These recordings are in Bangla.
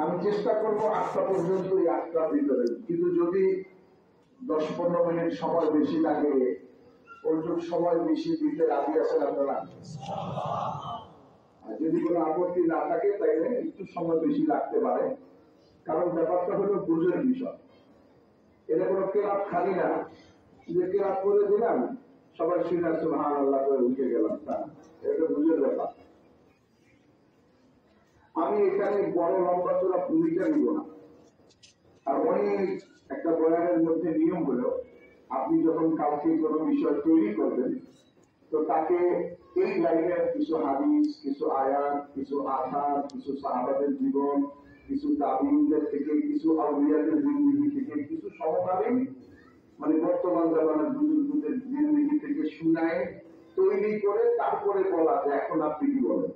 আমি চেষ্টা করবো 8টা পর্যন্ত, এই 8টার ভিতরে। কিন্তু যদি 10-15 মিনিট সময় বেশি লাগে, ওইটুক সময় বেশি দিতে রাজি আছেন আপনারা? আর যদি কোনো আপত্তি না থাকে তাইলে একটু সময় বেশি লাগতে পারে, কারণ ব্যাপারটা হলো বুঝের বিষয়। এটা কোনো কেরাত খালি না যে কেরাত করে দিলাম সবাই শুনে সুবহানাল্লাহ করে উঠে গেলাম, তা এটা বুঝের ব্যাপার। আমি এখানে বড় লম্বা চড়া ভূমিকা নিব না। আর অনেক একটা বয়ানের মধ্যে নিয়ম হলো, আপনি যখন কাউকে কোনো বিষয় তৈরি করবেন তো তাকে এই লাইনের কিছু হাদিস, কিছু আয়াত, কিছু আসার, কিছু সাহাবাদের জীবন, কিছু তাবিঈনদের থেকে, কিছু আউলিয়াদের জিন্দেগি থেকে, কিছু সমকালীন মানে বর্তমান জামানার বুজুর্গদের জিন্দেগি থেকে শুনায় তৈরি করে তারপরে বলা যে এখন আপনি কি বলেন।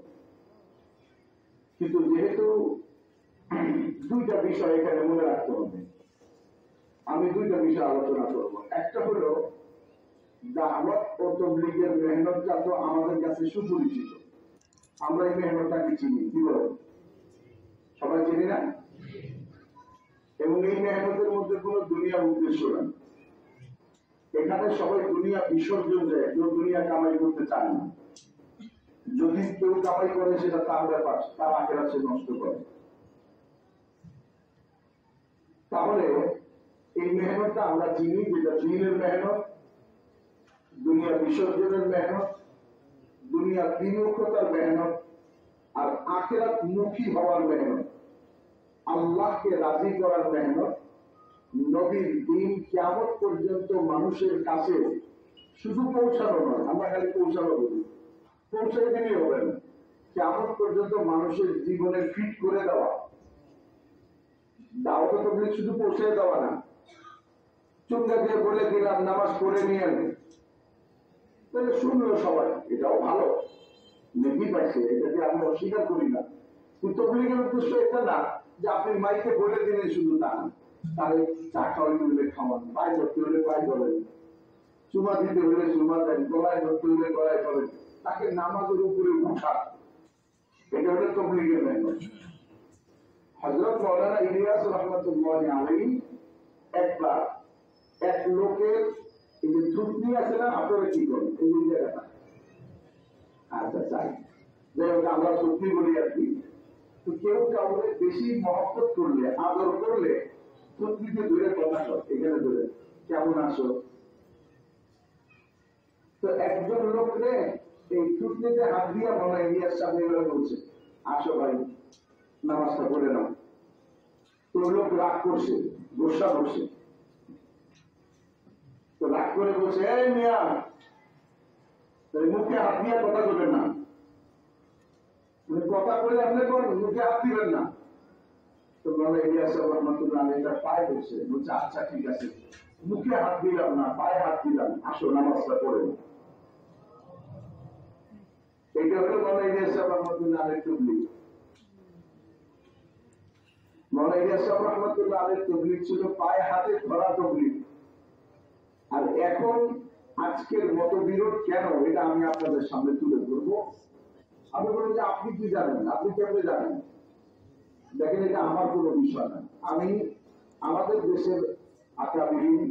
কিন্তু যেহেতু 2টা বিষয় এখানে মনে রাখতে হবে, আমি 2টা বিষয় আলোচনা করব। একটা হলো দাওয়াত ও তাবলীগের মেহনতটা তো আমাদের কাছে সুপরিচিত, আমরা এই মেহনতটাকে চিনি, কি বলেন? সবাই চিনি না? এবং এই মেহনতের মধ্যে কোনো দুনিয়ার উদ্দেশ্য নেই। এখানে সবাই দুনিয়া বিসর্জন দেয়, কেউ দুনিয়া কামাই করতে চায় না। যদি কেউ কামাই করে সেটা তার ব্যাপার, তার আখেরাত সে নষ্ট করে। তাহলে এই মেহনতটা আমরা চিনি, যেটা দিনের মেহনত, দুনিয়া বিসর্জনের মেহনত, দুনিয়া বিমুখতার মেহনত, আর আখেরাত মুখী হওয়ার মেহনত, আল্লাহকে রাজি করার মেহনত। নবীর দিন কিয়ামত পর্যন্ত মানুষের কাছে শুধু পৌঁছানো নয়, আমরা খালি পৌঁছানো বলি, পৌঁছাই দিলেই হবে না, কিয়ামত পর্যন্ত মানুষের জীবনে ফিট করে দেওয়া। দাওয়াত তাবলীগ শুধু পৌঁছে দেওয়া না, চুঙ্গা দিয়ে বলে দিলাম নামাজ পড়ে নিয়ে তাহলে শুনলো সবাই, এটাও ভালো, নেকি পাইছে, এটাকে আমি অস্বীকার করি না। কিন্তু তাবলীগের উদ্দেশ্য এটা না যে আপনি মাইকে বলে দিলেন শুধু তা না, তাহলে চা খাওয়াই হলে খাওয়ান, পায়ে ধরতে হলে পায়ে ধরেন, চুমা দিতে হলে চুমা দেন, গলায় ধরতে হলে গলায় ধরেন, তাকে নামাজের উপরে উঠা, এটা হলো তাবলীগের মেহনত। হযরত মাওলানা ইলিয়াস রাহমাতুল্লাহ আলাইহি একবার এক লোকের এই যে থুতনি আছে না, আপনারা কি করেন এই জায়গাটা, আচ্ছা চাই যাই হোক আমরা থুতনি বলি আর কি। তো কেউ কাউকে বেশি মহব্বত করলে, আদর করলে থুতনিতে ধরে কথা কর, এখানে ধরে কেমন আসো। তো একজন লোকরে এই থুতনিতে হাত দিয়া মনে ইলিয়াস সামনে বলছে, আসো ভাই নামাজটা পড়ে নাও। তো লোক রাগ করছে, গোসা করছে, তো রাগ করে বলছে, এই মিয়া মুখে হাত দিয়ে কথা বলবেন না, কথা বলে আপনি করেন, মুখে হাত দিবেন না। তো বলে ইলিয়াস রহমাতুল্লাহ এটা পায়ে বলছে, বলছে আচ্ছা ঠিক আছে, মুখে হাত দিলাম না, পায়ে হাত দিলাম, আসো নামাজটা পড়ে নাও। এটা হলো বলে ইলিয়াস রহমাতুল্লাহ আলাইহি তাবলীগ। মৌলানা ইলিয়াস রহমাতুল্লাহ আলাইহি তাবলীগ ছিল পায়ে হাতে ধরা তাবলীগ। আর এখন আজকের মতবিরোধ কেন, এটা আমি আপনাদের সামনে তুলে ধরবো। আমি বলি যে আপনি কি জানেন, আপনি কেমনে জানেন? দেখেন এটা আমার কোনো বিষয় না। আমি আমাদের দেশের আকাবিরিন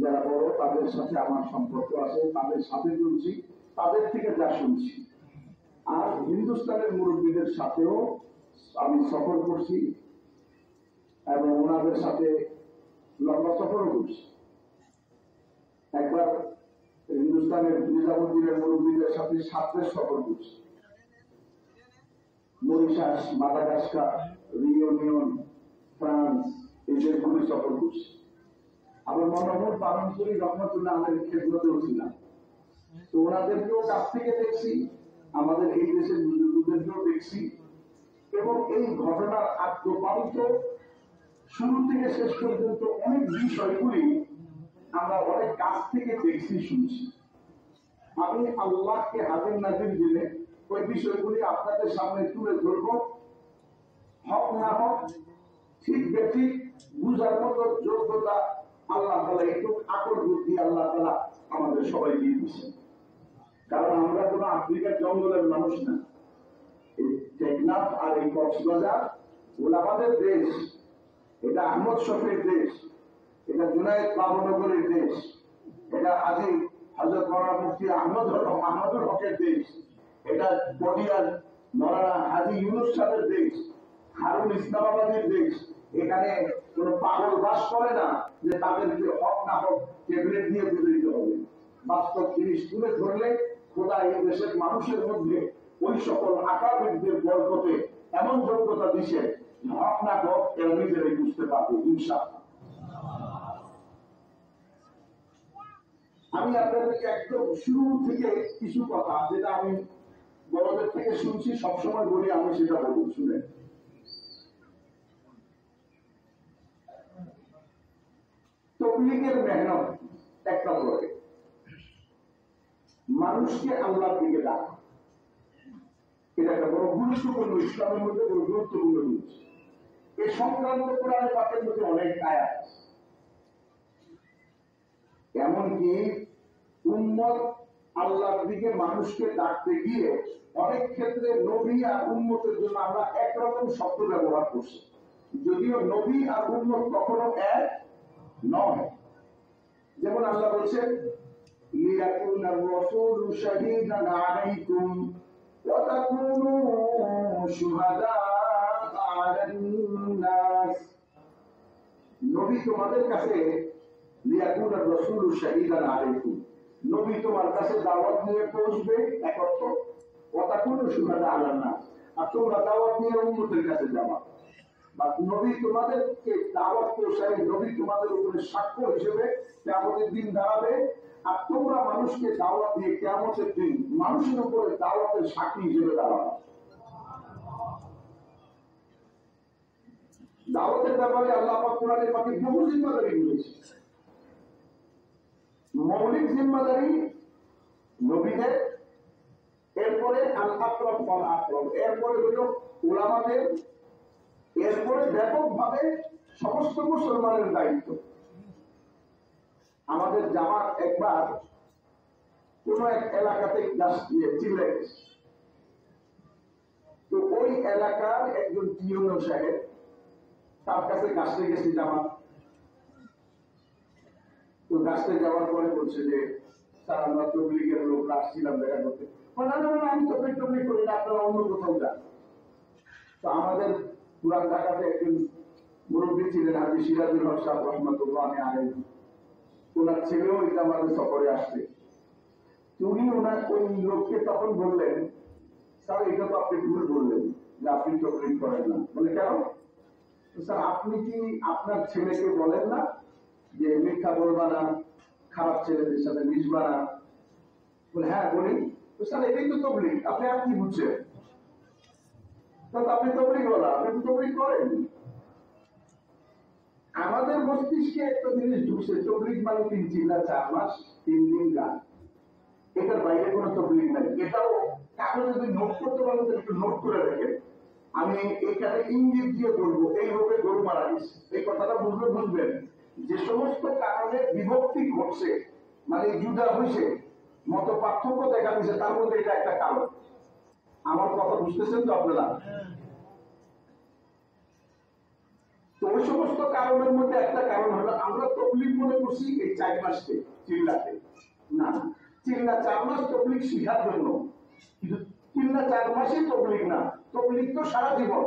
যারা বড় তাদের সাথে আমার সম্পর্ক আছে, তাদের সাথে চলছি, তাদের থেকে যা শুনছি। আর হিন্দুস্তানের মুরব্বীদের সাথেও আমি সফর করছি এবং ওনাদের সাথে লম্বা সফরও করছি। একবার হিন্দুস্তানের নিজামুদ্দিনের মুরব্বীদের সাথে 7 দেশ সফর করছি, মরিশাস, মাদাগাস্কার, রিউনিয়ন, ফ্রান্স, এই দেশগুলি সফর করছি। আবার মনোহর পালনপুরি রহমতুল্লাহ আমাদের খেদমতেও ছিলাম। তো ওনাদেরকেও কাছ থেকে দেখছি, আমাদের এই দেশের মুরব্বীদেরকেও দেখছি, এবং এই ঘটনার আত্মপালিত শুরু থেকে শেষ পর্যন্ত অনেক বিষয়গুলি আমরা অনেক কাছ থেকে দেখছি, শুনছি। আমি আল্লাহকে হাজির নাজির জেনে ওই বিষয়গুলি আপনাদের সামনে তুলে ধরবো। হক না হক, ঠিক বেঠিক বুঝার মতো যোগ্যতা আল্লাহ তাআলা, একটু আকল বুদ্ধি আল্লাহ তাআলা আমাদের সবাই দিয়ে দিচ্ছেন। কারণ আমরা কোনো আফ্রিকার জঙ্গলের মানুষ না। এই টেকনাফ আর এই কক্সবাজার ওলামাদের দেশ, এটা আহমদ শফির দেশ, এটা জুনায়েদ বাবনগরের দেশ, এটা হাজি হযরত মাওলানা মুফতি আহমদুল হকের দেশ, এটা পটিয়ার মাওলানা হাজি ইউনুস সাহেবের দেশ, হারুন ইসলামাবাদের দেশ। এখানে কোন পাগল বাস করে না যে তাদেরকে হক না হক ক্যাবিনেট দিয়ে তুলে দিতে হবে। বাস্তব জিনিস তুলে ধরলে খোদা এই দেশের মানুষের মধ্যে ওই সকল আকাবিরদের বরকতে এমন যোগ্যতা দিছে, হক না হক এরা নিজেরাই বুঝতে পারবে ইনশাআল্লাহ। আমি আপনাদেরকে একদম শুরু থেকে কিছু কথা, যেটা আমি বড়দের থেকে শুনছি, সবসময় বলি, আমি সেটা বলবো, শুনে। তবলিগের মেহনত একটা করে মানুষকে আল্লাহর দিকে ডাকা, এটা একটা বড় গুরুত্বপূর্ণ, ইসলামের মধ্যে বড় গুরুত্বপূর্ণ জিনিস। এই সংক্রান্ত কোরআনে পাকের মধ্যে অনেক আয়াত আছে। এমনকি উম্মত আল্লাহর দিকে মানুষকে ডাকতে গিয়ে অনেক ক্ষেত্রে নবী আর উম্মতের জন্য আমরা একরকম শব্দ ব্যবহার করছি, যদিও নবী আর উম্মত কখনো এক নয়। যেমন আল্লাহ বলছেন, লিয়াকুনা রাসূলু শাহীদান আলাইকুম ওয়া তাকুনু শুহাদা আলান নাস। নবী তোমাদের কাছে, লিয়াকুনা রাসূলু শাহীদান আলাইকুম, নবী তোমার কাছে দাওয়াত নিয়ে পৌঁছবে, এক অর্থ, ওয়া তাকুনু শুহাদা আলান নাস, আর তোমরা দাওয়াত নিয়ে উম্মতের কাছে যাবা। বা নবী তোমাদেরকে দাওয়াত পৌঁছায়, নবী তোমাদের উপরে সাক্ষ্য হিসেবে কিয়ামতের দিন দাঁড়াবে, আর তোমরা মানুষকে দাওয়াত দিয়ে কিয়ামতের দিন মানুষের উপরে দাওয়াতের সাক্ষী হিসেবে দাঁড়াবে। দাওয়াতের ব্যাপারে আল্লাহ পাক কোরআনে পাকে বহু জিম্মাদারি দিয়েছে। মৌলিক জিম্মাদারি নবীদের, এরপরে আল আকরাম ওয়াল আকরাম, এরপরে হলো উলামাদের, এরপরে ব্যাপকভাবে সমস্ত মুসলমানের দায়িত্ব। আমাদের জামাত একবার কোন এক এলাকাতে গাছ দিয়ে চিল্লে গেছে, তো ওই এলাকার একজন টিউনো সাহেব, তার কাছে গাছতে গেছে জামাত। তো গাছতে যাওয়ার পরে বলছে যে, স্যার আমরা তবলিগের লোক আসছিলাম দেখা করতে। না না না, আমি তবলিগ করি না, আপনারা অন্য কোথাও যান। তো আমাদের পুরান ঢাকাতে একজন মুরব্বী ছিলেন হাজী সিরাজুল হক সাহেব রহমাতুল্লাহ আলাইহি, ওনার ছেলেও এটা আমাদের সফরে আসছে। উনি ওনার ওই লোককে তখন বললেন, স্যার এটা তো আপনি ভুল বললেন যে আপনি তবলিগ করেন না। বলে কেন? স্যার আপনি কি আপনার ছেলেকে বলেন না যে মিথ্যা বলবা না, খারাপ ছেলেদের সাথে মিশবা না? বলে হ্যাঁ বলি। তো স্যার এটাই তো তবলিগ, আপনি আর কি বুঝছেন? আপনি তবলিগ বলা, আপনি তবলিগ করেন। আমাদের মস্তিষ্কে একটা জিনিস ঢুকছে, তবলিগ মানে 3 চিল্লা 4 মাস 3 দিন গান, এটার বাইরে কোনো তবলিগ নাই। এটাও কাগজে যদি নোট করতে পারেন একটু নোট করে রাখেন। আমি এখানে ইঙ্গিত দিয়ে বলবো, এইভাবে গরু মারা গেছে, এই কথাটা বুঝবেন। যে সমস্ত কারণে বিভক্তি ঘটছে, মানে জুদা হয়েছে, মত পার্থক্য দেখা দিয়েছে, তার মধ্যে এটা একটা কারণ। আমার কথা বুঝতেছেন তো আপনারা? তো ওই সমস্ত কারণের মধ্যে একটা কারণ হলো আমরা তবলিগ মনে করছি এই 4 মাসকে চিল্লাতে। না, চিল্লা 4 মাস তবলিগ শিখার জন্য, কিন্তু চিল্লা 4 মাসই তবলিগ না। তবলিগ তো সারা জীবন,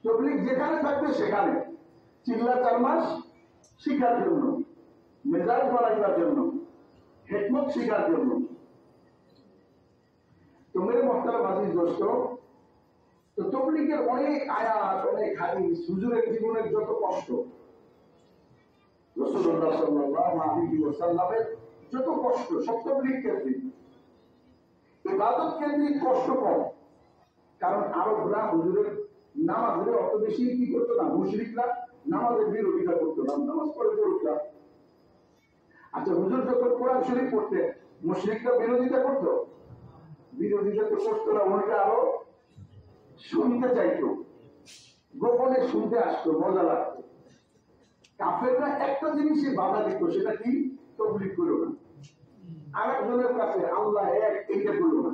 তবলিগ যেখানে থাকবে সেখানে। চিল্লা 4 মাস শিখার জন্য, মেজাজ বাড়াইবার জন্য, হিকমত শিখার জন্য। তো মেরে মুহতারাম আজিজ দোস্ত, তো তবলিগের অনেক আয়াত, অনেক হাদিস, হুজুরের জীবনের যত কষ্ট, রাসূলুল্লাহ সাল্লাল্লাহু আলাইহি ওয়াসাল্লামের যত কষ্ট, সব তবলিগ কেন্দ্রিক, ইবাদত কেন্দ্রিক কষ্ট কম। কারণ আরবরা হুজুরের নামাজের অত বেশি কি করতো না, মুশরিকরা নামাজের বিরোধিতা করতো না, নামাজ পড়ে পড়তো। আচ্ছা, হুজুর যখন কোরআন শরীফ পড়তে, মুশরিকরা বিরোধিতা করতো? বিরোধিতা তো করতো না, উল্টা আরো শুনতে চাইতো, গোপনে শুনতে আসতো, মজা লাগতো। কাফেররা একটা জিনিসই বাধা দিত, সেটা কি? তবলিগ করো না, আরেকজনের কাছে আল্লাহ এক, এইটা করো না।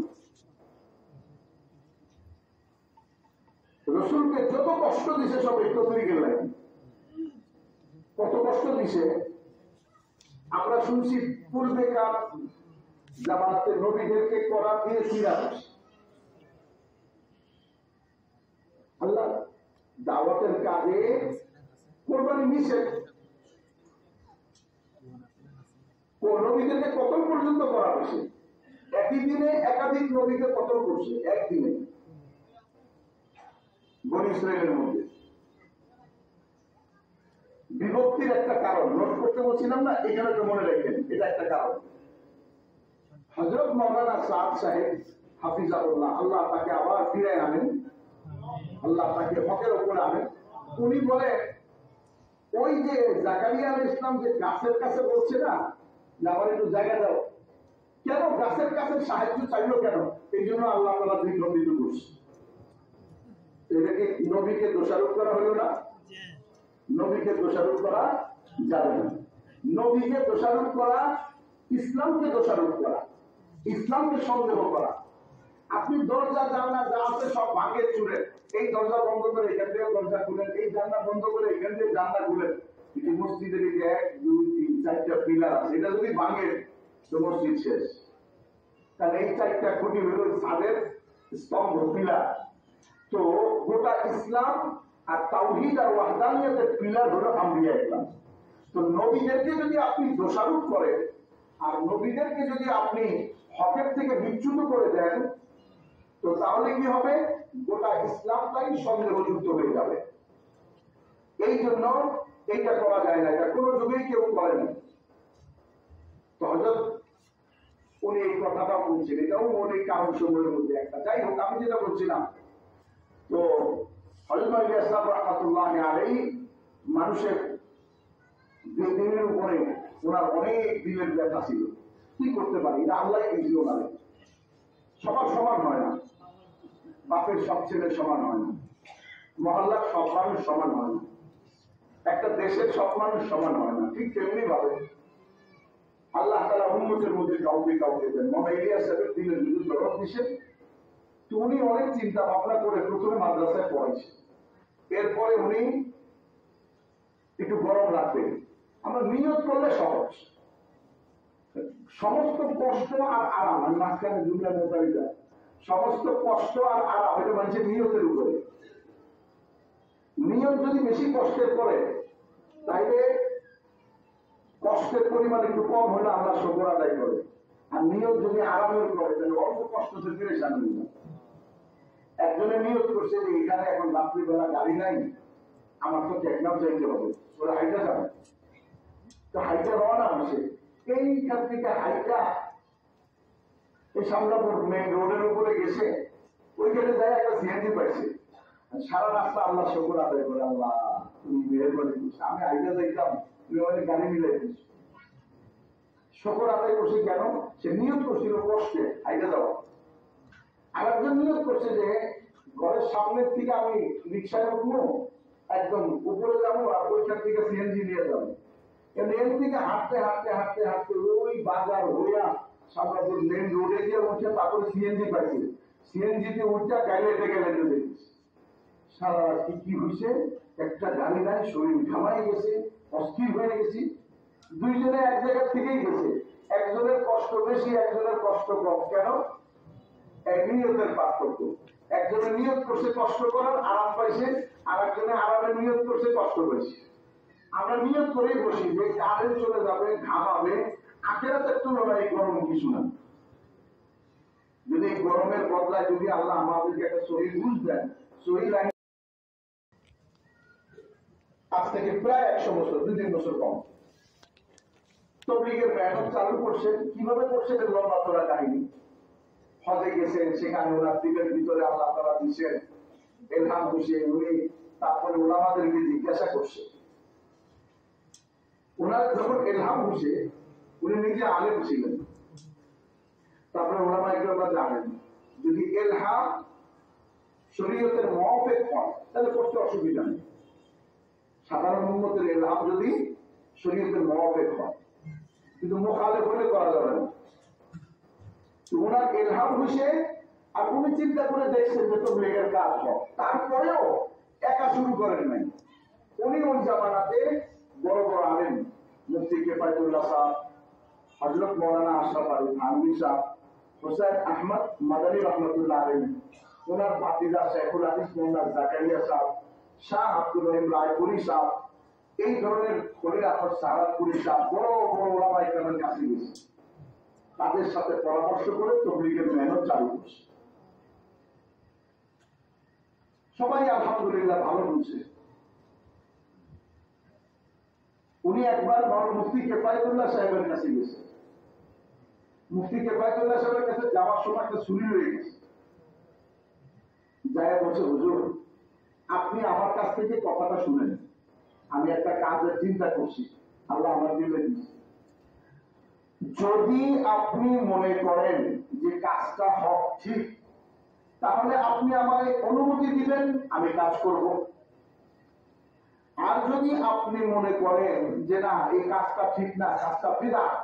রসুলকে যত কষ্ট দিছে সব এই তবলিগের লাইন। কত কষ্ট দিছে আমরা শুনছি, পূর্বেকার জামানাতে নবীদেরকে করা দিয়ে ফিরা আসে। আল্লাহ দাওয়াতের কাজে কোরবানি নিষেধ, নবীদেরকে কতল পর্যন্ত করা হয়েছে। একই দিনে একাধিক নবীকে কতল করছে একদিনে বনী ইসরাইলের মধ্যে। বিভক্তির একটা কারণ নোট করতে বলছিলাম না, এখানে তো মনে রাখেন, এটা একটা কারণ। হযরত মাওলানা সাদ সাহেব হাফিজাহুল্লাহ, আল্লাহ তাকে আবার ফিরে আনেন, আল্লাহ তাকে হকের উপরে আনেন। উনি বলেন, ওই যে জাকারিয়া আলাইহিস সালাম যে গাছের কাছে বলছে না যে আমার একটু জায়গা দাও, কেন গাছের কাছে সাহায্য চাইলো কেন? এই জন্য আল্লাহ তাআলা দ্বিখণ্ডিত করছে। এটাকে নবীকে দোষারোপ করা হলো না? নবীকে দোষারোপ করা যাবে না। নবীকে দোষারোপ করা, ইসলামকে দোষারোপ করা, ইসলামকে সন্দেহ করা। আপনি দরজা জানলা যা আছে সব ভাঙে চুরে, এই দরজা বন্ধ করে এখান থেকে দরজা খুলেন, এই জানলা বন্ধ করে এখান থেকে জানলা খুলেন। এটি মসজিদের 1 2 3 4টা পিলার আছে, এটা যদি ভাঙে তো মসজিদ শেষ। তাহলে এই 4টা খুঁটি হলো ছাদের স্তম্ভ, পিলার। তো গোটা ইসলাম আর তাওহীদ আর ওয়াহদানিয়তের পিলার হলো আম্বিয়া ইসলাম। তো নবীদেরকে যদি আপনি দোষারোপ করেন আর নবীদেরকে যদি আপনি হকের থেকে বিচ্যুত করে দেন, তো তাহলে কি হবে? গোটা ইসলামটাই সন্দেহযুক্ত হয়ে যাবে। এই জন্য এইটা করা যায় না, এটা কোনো যুগেই কেউ করেনি। তো হযরত উনি এই কথাটা বলছেন, এটাও অনেক কারণ সময়ের মধ্যে একটা। যাই হোক, আমি যেটা বলছিলাম, তো হযরত মাওলানা সাহেব রাহমাতুল্লাহি আলাইহি মানুষের দিনের উপরে ওনার অনেক দিনের ব্যথা ছিল। কি করতে পারি, এটা আল্লাহ দিয়েছিল ওনারে। সবার সমান হয় না, বাপের সব ছেলে সমান হয় না, মহল্লার সব মানুষ সমান হয় না, একটা দেশের সব মানুষ সমান হয় না। ঠিক তেমনি ভাবে আল্লাহ তাআলা উম্মতের মধ্যে কাউকে কাউকে দেন। মাওলানা ইলিয়াস সাহেবের দিনের যদি দরদ দিছেন, তো উনি অনেক চিন্তা ভাবনা করে প্রথমে মাদ্রাসায় পড়াইছে। এরপরে উনি একটু গরম রাখবেন। আমরা নিয়ত করলে সহজ, সমস্ত কষ্ট আর আরাম, আমি মাঝখানে জুমলা মোতাবিকা, সমস্ত কষ্ট আর আরাম এটা মানুষের নিয়তের উপরে। নিয়ত যদি বেশি কষ্টের করে, তাইলে কষ্টের পরিমাণ একটু কম হলে আমরা শুকর আদায় করে। আর নিয়ত যদি আরামের করে, তাহলে অল্প কষ্ট থেকে পেরেশান হয়ে যায়। একজনের নিয়ত করছে যে এখানে এখন রাত্রিবেলা গাড়ি নাই, আমার তো টেকনাও চাইতে হবে, ওরা হাইটা যাবে। তো হাইটা রওনা হচ্ছে, এইখান থেকে হাইটা এই সামলাপুর মেইন রোডের উপরে গেছে, ওইখানে যায় একটা সিএনজি পাইছে। সারা রাস্তা আল্লাহ শুকর আদায় করে, আল্লাহ তুমি মেহেরবানি করছো, আমি হাইটা যাইতাম, তুমি আমাদের গাড়ি মিলাই দিচ্ছ। শুকর আদায় করছে কেন? সে নিয়ত করছিল কষ্টে হাইটা যাওয়া। আর একজন নিয়ত করছে যে ঘরের সামনের থেকে আমি রিক্সায় উঠবো, একদম উপরে যাবো, আর ওইখান থেকে সিএনজি নিয়ে যাবো। এর থেকে হাঁটতে হাঁটতে হাঁটতে হাঁটতে ওই বাজার হইয়া সামরাপুর মেন রোডে গিয়ে উঠে, তারপরে সিএনজি পাইছে। সিএনজিতে উঠটা গাইলেটে গেলেটে দেখছি। সারা রাত্রি কি হয়েছে, একটা গাড়ি নাই, শরীর ঘামাই গেছে, অস্থির হয়ে গেছি। দুইজনে এক জায়গা থেকেই গেছে, একজনের কষ্ট বেশি, একজনের কষ্ট কম। কেন? নিয়তের পার্থক্য। একজনের নিয়ত করছে কষ্ট করার, আরাম পাইছে, আর একজনে আরামের নিয়ত করছে, কষ্ট পাইছে। আমরা নিয়ত করেই বসি যে কারেন্ট চলে যাবে, ঘামাবে, আখিরাতের তুলনায় গরম কিছু না। যদি এই গরমের বদলায় যদি আল্লাহ আমাদেরকে একটা সহি বুঝ দেন, সহি লাইন, আজ থেকে প্রায় 100 বছর, 2-3 বছর কম, তবলিগের মেহনত চালু করছেন। কিভাবে করছেন এর লম্বা চড়া কাহিনী। হজে গেছেন, সেখানে ওনার দিলের ভিতরে আল্লাহ তাআলা দিচ্ছেন ইলহাম হইছে। উনি তারপরে ওলামাদেরকে জিজ্ঞাসা করছে, ওনার যখন ইলহাম হইছে, উনি নিজে আলেম ছিলেন। তারপরে ওলামা একবার জানেন যদি ইলহাম শরীয়তের মুআফিক হয় তাহলে করতে অসুবিধা নেই। সাধারণ উম্মতের ইলহাম যদি শরীয়তের মুআফিক হয়, কিন্তু মুখালিফ হলে করা যাবে না। ওনার ইলহাম হইছে, আর উনি চিন্তা করে দেখছেন যে তবলিগের কাজ হয়। তারপরেও করেন নাই। উনি ওই জামানাতে বড় বড় আলেম, মুফতি কিফায়াতুল্লাহ সাহেব, হযরত মাওলানা আশরাফ আলী থানভী সাহেব, হুসাইন আহমদ মাদানী রহমতুল্লাহ আলাইহি, ওনার ভাতিজা শেখুল হাদিস মোহাম্মদ জাকারিয়া সাহেব, শাহ আব্দুল রহিম রায়পুরি সাহেব, এই ধরনের খলিল আহমদ সাহারাতপুরি সাহেব, বড় বড় ওলামা ইকরামের কাছে গেছে, তাদের সাথে পরামর্শ করে তবলিগের মেহনত চালু করছে। সবাই আলহামদুলিল্লাহ ভালো বলছে। উনি একবার মুফতি কিফায়াতুল্লাহ সাহেবের কাছে গেছে। মুফতি কিফায়াতুল্লাহ সাহেবের কাছে যাওয়ার সময় একটা ছুরি রয়ে গেছে। যাই বলছে, হুজুর আপনি আমার কাছ থেকে কথাটা শুনেন, আমি একটা কাজের চিন্তা করছি, আল্লাহ আমার দিলে দিচ্ছে। যদি আপনি মনে করেন যে কাজটা হক ঠিক, তাহলে আপনি আমাকে অনুমতি দিবেন, আমি কাজ করব। আর যদি আপনি মনে করেন যে না এই কাজটা ঠিক না, কাজটা বিদআত,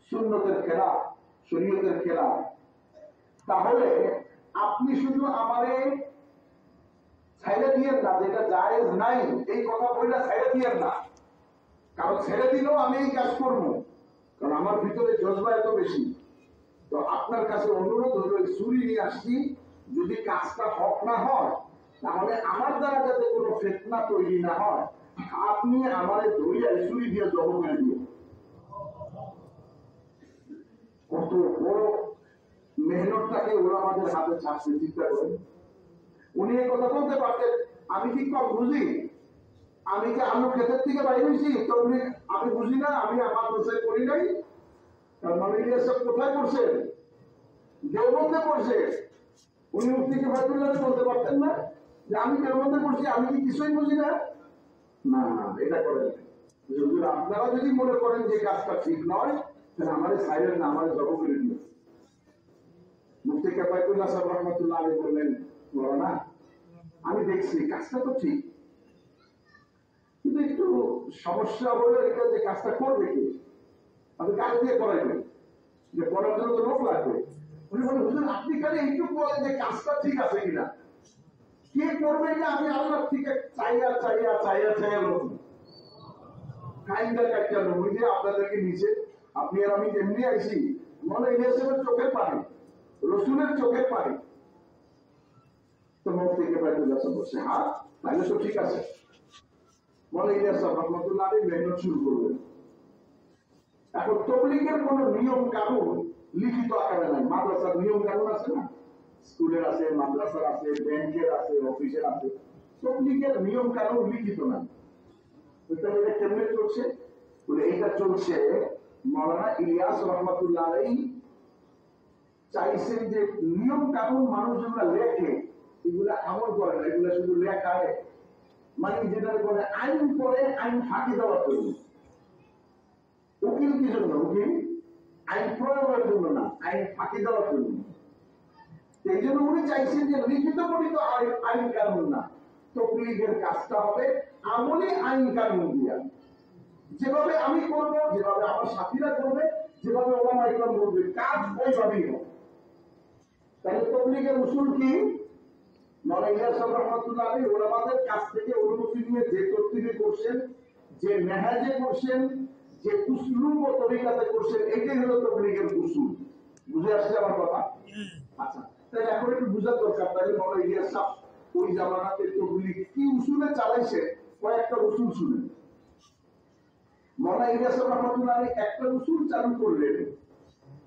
সুন্নতের খেলাফ, শরীয়তের খেলাফ, তাহলে আপনি শুধু আমারে ছেড়ে দিয়েন না, যেটা জায়েজ নাই এই কথা বললে ছেড়ে দিয়েন না। কারণ ছেড়ে দিলেও আমি এই কাজ করবো, কারণ আমার ভিতরে জজবা এত বেশি। তো আপনার কাছে অনুরোধ হলো, ছুরি নিয়ে আসছি, যদি কাজটা হক না হয় তাহলে আমার দ্বারা যাতে কোনো ফিতনা তৈরি না হয়, আপনি আমারে ধরিয়া ছুরি দিয়ে জবাব করে দিন। কত বড় মেহনতটাকে ওরা আমাদের হাতে ছাড়ছে, চিন্তা করেন। উনি এই কথা বলতে পারতেন, আমি কি কম বুঝি, আমি কি আলু ক্ষেতের থেকে বাইরে হয়েছি, তো আমি বুঝি না, আমি আমার দোষে করি নাই। তার মানে সব কোথায় করছেন? দেওবন্দে করছে। উনি মুফতি কিফায়াতুল্লাহ বলতে পারতেন না যে আমি দেওবন্দে করছি, আমি কি কিছুই বুঝি না? না, এটা করেন। আপনারা যদি মনে করেন যে কাজটা ঠিক নয়, তাহলে আমাদের সাইলেন্ট না, আমাদের জব করে দিন। মুফতি কিফায়াতুল্লাহ সাহেব রহমতুল্লাহ আলাইহি বললেন, না আমি দেখছি কাজটা তো ঠিক, কিন্তু একটু সমস্যা হলো এটা যে কাজটা করবে কি, আপনি কাজ দিয়ে করাইবেন, যে করার জন্য তো লোক লাগবে। উনি বলেন, হুজুর আপনি খালি একটু বলেন যে কাজটা ঠিক আছে কিনা, কে করবে না, আমি আল্লাহ থেকে চাইয়া চাইয়া চাইয়া চাইয়া লোক কাইন্ডা কাইটা লোক যে আপনাদেরকে নিচে আপনি আর আমি এমনি আইছি, মনে ইলিয়াসের চোখের পানি, রসুলের চোখের পানি। তো মুফতি কিফায়াতুল্লাহ সাহেব বলছে, হ্যাঁ তাহলে তো ঠিক আছে। মনে ইলিয়াস রহমতুল্লাহ আলাইহি মেহনত শুরু করবেন। এখন তবলিগের কোন নিয়ম কানুন লিখিত আকারে নাই। মাদ্রাসার নিয়ম কানুন আছে না, স্কুলের আছে, মাদ্রাসার আছে, ব্যাংকের আছে, অফিসের আছে। তবলিগের নিয়ম কানুন লিখিত না। এটা কেমনে চলছে? বলে এইটা চলছে, মাওলানা ইলিয়াস রহমতুল্লাহ আলাইহি চাইছেন যে নিয়ম কানুন মানুষ যেগুলা লেখে এগুলা আমল করে না, এগুলা শুধু লেখায়, মানে যেটা করে আইন করে আইন ফাঁকি দেওয়ার জন্য। উকিল কি জন্য? উকিল আইন প্রয়োগের জন্য না, আইন ফাঁকি দেওয়ার জন্য। এই জন্য উনি চাইছেন যে লিখিত পরিত আইন কানুন না, তবলিগের কাজটা হবে আমলি আইন কানুন দিয়া। যেভাবে আমি করবো, যেভাবে আমার সাথীরা করবে, যেভাবে ওলামা ইকরাম করবে, কাজ ওইভাবেই হবে। তাহলে তবলিগের উসুল কি? মাওলানা ইলিয়াস রহমাতুল্লাহ আলাইহি ওলামাদের কাছ থেকে অনুমতি নিয়ে যে তরতিবে করছেন, যে মেহাজে করছেন, যে উসলুব ও তরিকাতে করছেন, এটাই হলো তবলিগের উসুল। বুঝে আসছে আমার কথা? আচ্ছা, তাহলে এখন একটু বুঝার দরকার। তাহলে মাওলানা ইলিয়াস সাহেব ওই জামানাতে তবলিগ কি উসুলে চালাইছে, কয়েকটা উসুল শুনেন। মাওলানা ইলিয়াস রহমাতুল্লাহ আলাইহি একটা উসুল চালু করলেন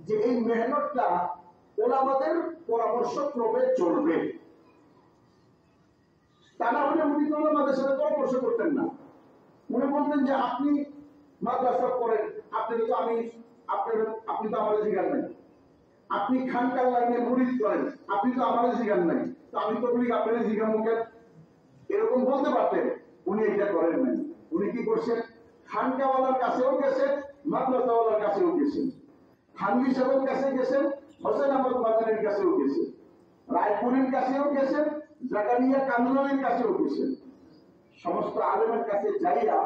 যে এই মেহনতটা ওলামাদের পরামর্শ ক্রমে চলবে। তা না হলে উনি তো ওলামাদের সাথে পরামর্শ করতেন না। উনি বলতেন যে আপনি মাদ্রাসা করেন, আপনি তো আমার জিগান নাই। আপনি খানকার লাইনে মুরিদ করেন, আপনি তো আমার জিগান নাই। তো আমি তো বলি আপনার জিগান মুখের এরকম বলতে পারতেন। উনি এটা করেন নাই। উনি কি করছেন? খানকাওয়ালার কাছেও গেছেন, মাদ্রাসাওয়ালার কাছেও গেছেন, থানভী সাহেবের কাছে গেছেন, হোসেন আহমদ মাদানীর কাছেও গেছেন, রায়পুরীর কাছেও গেছেন, জাকারিয়া কান্দুলানির কাছেও গেছেন। সমস্ত আলেমের কাছে যাইয়া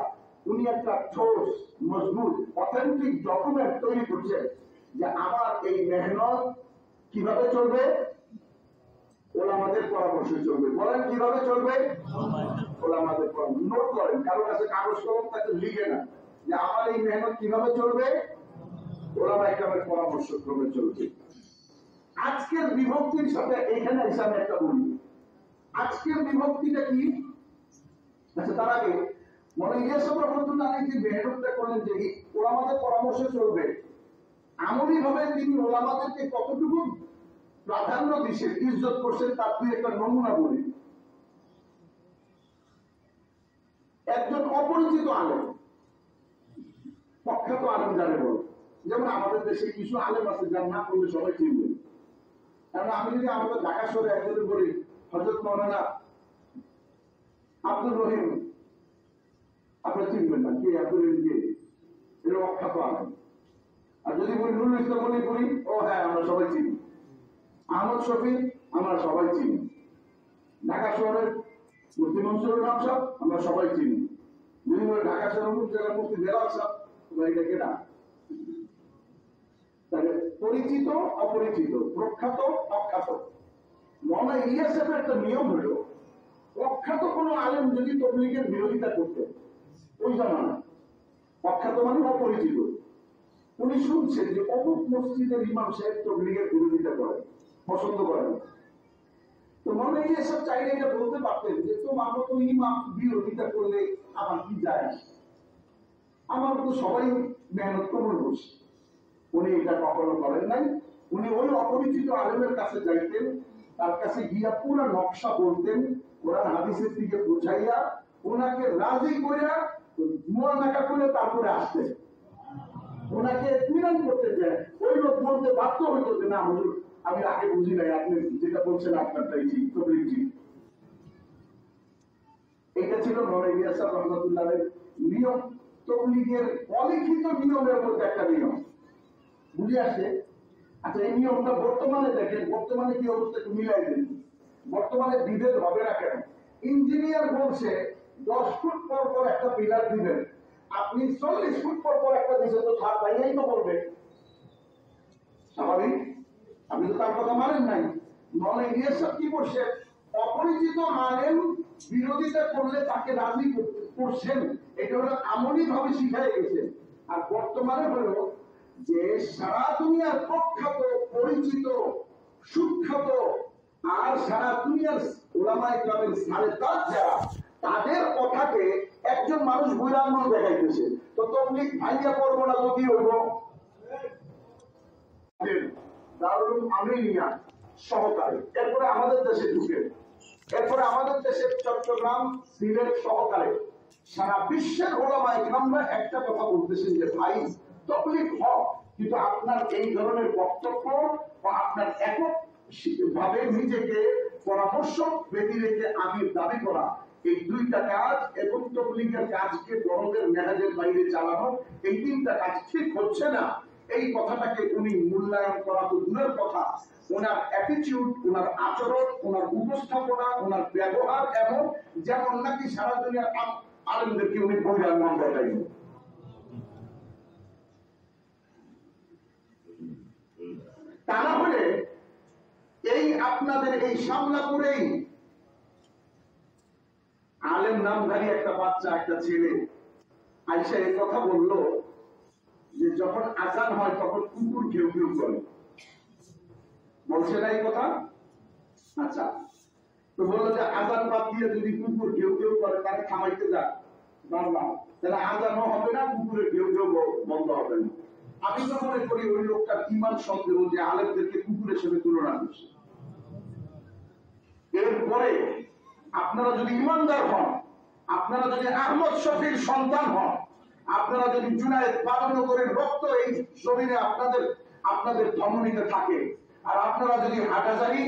উনি একটা ঠোস, মজবুত, অথেন্টিক ডকুমেন্ট তৈরি করছেন যে আমার এই মেহনত কিভাবে চলবে? ওলামাদের পরামর্শ চলবে। বলেন কিভাবে চলবে? ওলামাদের নোট করেন, কারো কাছে কাগজ কলম তাকে লিখে না যে আমার এই মেহনত কিভাবে চলবে, ওলামা ইকরামের পরামর্শ ক্রমে চলবে। আজকের বিভক্তির সাথে এখানে হিসাবে একটা বলি, আজকের বিভক্তিটা কি? আচ্ছা, তার আগে মনে ইলিয়াস রহমতুল্লাহ আলাইহি যে মেহনতটা করলেন যে ওলামাদের পরামর্শে চলবে, আমলি ভাবে তিনি ওলামাদেরকে কতটুকু প্রাধান্য দিচ্ছেন, ইজ্জত করছেন, তার দুই একটা নমুনা বলি। একজন অপরিচিত আলেম, প্রখ্যাত আলেম জানে বল, যেমন আমাদের দেশে কিছু আলেম আছে যার না করলে সবাই চিনবে। কারণ আমি যদি আমাদের ঢাকা শহরে একজনের বলি হযরত মাওলানা আব্দুর রহিম, আপনারা চিনবেন না কে আব্দুর রহিম, কে? এরা অখ্যাত আলেম। আর যদি বলি নুরুল ইসলাম মনে করি, ও হ্যাঁ আমরা সবাই চিনি। আহমদ শফি আমরা সবাই চিনি। ঢাকা শহরের মুফতি মনসুরুল হক সাহেব আমরা সবাই চিনি। যদি বলে ঢাকা শহরের জেলা মুফতি বেলাল সাহেব, এটা কেনা? তাহলে পরিচিত অপরিচিত, প্রখ্যাত অখ্যাত। মৌলানা ইলিয়াসের একটা নিয়ম হলো, প্রখ্যাত কোন আলেম যদি তবলিগের বিরোধিতা করতে, ওই জামানা প্রখ্যাত মানে অপরিচিত, উনি শুনছেন যে অমুক মসজিদের ইমাম সাহেব তবলিগের বিরোধিতা করেন, পছন্দ করেন, তো মনে হয় এসব চাইলে এটা বলতে পারতেন যে তোমার তো ইমাম বিরোধিতা করলে আমার কি যায়, আমার তো সবাই মেহনত কবুল করছে। উনি এটা কখনো করেন নাই। উনি ওই অপরিচিত আলেমের কাছে যাইতেন, তার কাছে গিয়া পুরো নকশা বলতেন, কোরআন হাদিসের দিকে বুঝাইয়া ওনাকে রাজি কইরা মুআনাকা করে তারপরে আসতেন। ওনাকে ইতমিনান করতে যায়, ওই লোক বলতে বাধ্য হইতো যে না হুজুর আমি আগে বুঝি নাই, আপনি যেটা বলছেন আপনারটাই ঠিক, তবলিগ ঠিক। এটা ছিল মৌলানা ইলিয়াস রহমাতুল্লাহের নিয়ম, তবলিগের অলিখিত নিয়মের মধ্যে একটা নিয়ম। বুঝে আসে? আচ্ছা, এই নিয়মটা বর্তমানে দেখেন, বর্তমানে কি অবস্থা একটু মিলাই দেন। বর্তমানে বিভেদ হবে না কেন? ইঞ্জিনিয়ার বলছে 10 ফুট পর পর একটা পিলার দিবেন, আপনি 40 ফুট পর পর একটা দিচ্ছেন, তো ছাদ ভাইয়াই তো করবে, স্বাভাবিক। আপনি তো তার কথা মানেন নাই। মৌলানা ইলিয়াস কি করছে, অপরিচিত আলেম বিরোধিতা করলে তাকে রাজি করছেন, এটা হলো আমলি ভাবে শিখাই গেছে। আর বর্তমানে হলো যে সারা দুনিয়ার প্রখ্যাত পরিচিত সুখ্যাত আর সারা দুনিয়ার ওলামা ইকরামের সাড়ে তাজ যারা, তাদের কথাকে একজন মানুষ বৈরাগ্য দেখাইতেছে। তো তবলিগ ভাইয়া করবো না তো কি হইব? দারুল আমিনিয়া সহকারে, এরপরে আমাদের দেশে ঢুকে, এরপরে আমাদের দেশের চট্টগ্রাম সিলেট সহকারে সারা বিশ্বের ওলামা ইকরামরা একটা কথা বলতেছেন যে ভাই তবলিগ হক, কিন্তু আপনার এই ধরনের বক্তব্য বা আপনার একক ভাবে নিজেকে পরামর্শ বেঁধে রেখে আমির দাবি করা, এই দুইটা কাজ এবং তবলিগের কাজকে বড়দের মেহাজের বাইরে চালানো, এই তিনটা কাজ ঠিক হচ্ছে না। এই কথাটাকে উনি মূল্যায়ন করা তো দূরের কথা, ওনার অ্যাটিটিউড, ওনার আচরণ, ওনার উপস্থাপনা, ওনার ব্যবহার এমন যেমন নাকি সারা দুনিয়ার আলেমদেরকে উনি বৈরাগ্য দেখাইবেন। তা না হলে এই আপনাদের এই সামলাপুরেই আলেম নামধারী একটা বাচ্চা, একটা ছেলে আইসা এই কথা বললো যে যখন আজান হয় তখন কুকুর ঘেউ ঘেউ করে, বলছে না এই কথা? আচ্ছা, তো বললো যে আজান বাদ দিয়ে যদি কুকুর ঘেউ ঘেউ করে তাহলে থামাইতে যাক বারবার, তাহলে আজানও হবে না, কুকুরের ঘেউ ঘেউ বন্ধ হবে না। আমি তো মনে করি ওই লোকটার ইমান সন্দেহ যে আলেমদেরকে কুকুরের সাথে তুলনা করছে। এরপরে আপনারা যদি ইমানদার হন, আপনারা যদি আহমদ শফির সন্তান হন, আপনারা যদি জুনায়েদ বাদনগরের রক্ত এই শরীরে আপনাদের ধমনীতে থাকে, আর আপনারা যদি হাটাজারি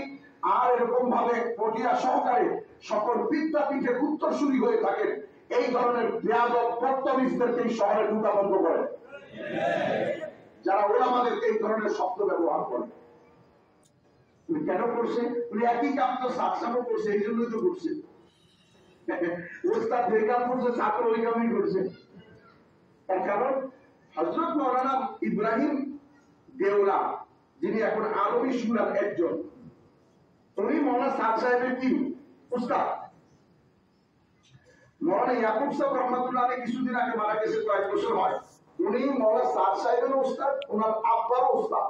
আর এরকম ভাবে পটিয়া সহকারে সকল বিদ্যাপীঠের উত্তরসূরি হয়ে থাকেন, এই ধরনের বেয়াদব বদতমিজদেরকে এই শহরে ঢুকা বন্ধ করেন, যারা ওলামাদেরকে এই ধরনের শব্দ ব্যবহার করে। উনি কেন করছে? উনি একই কাম তো সাতসামও করছে, এই জন্যই তো করছে। ওস্তাদ যে কাম করছে ছাত্র ওই কামই করছে। তার কারণ হযরত মাওলানা ইব্রাহিম দেওলা, যিনি এখন আরবি সুরার একজন, উনি মাওলানা সাদ সাহেবের কি উস্তাদ। মৌলানা ইয়াকুব সাহেব রহমাতুল্লাহ আলাইহি কিছুদিন আগে মারা গেছে, কয়েক বছর হয়। উনি মৌলানা সাদ সাহেবের উস্তাদ, ওনার আব্বারও উস্তাদ।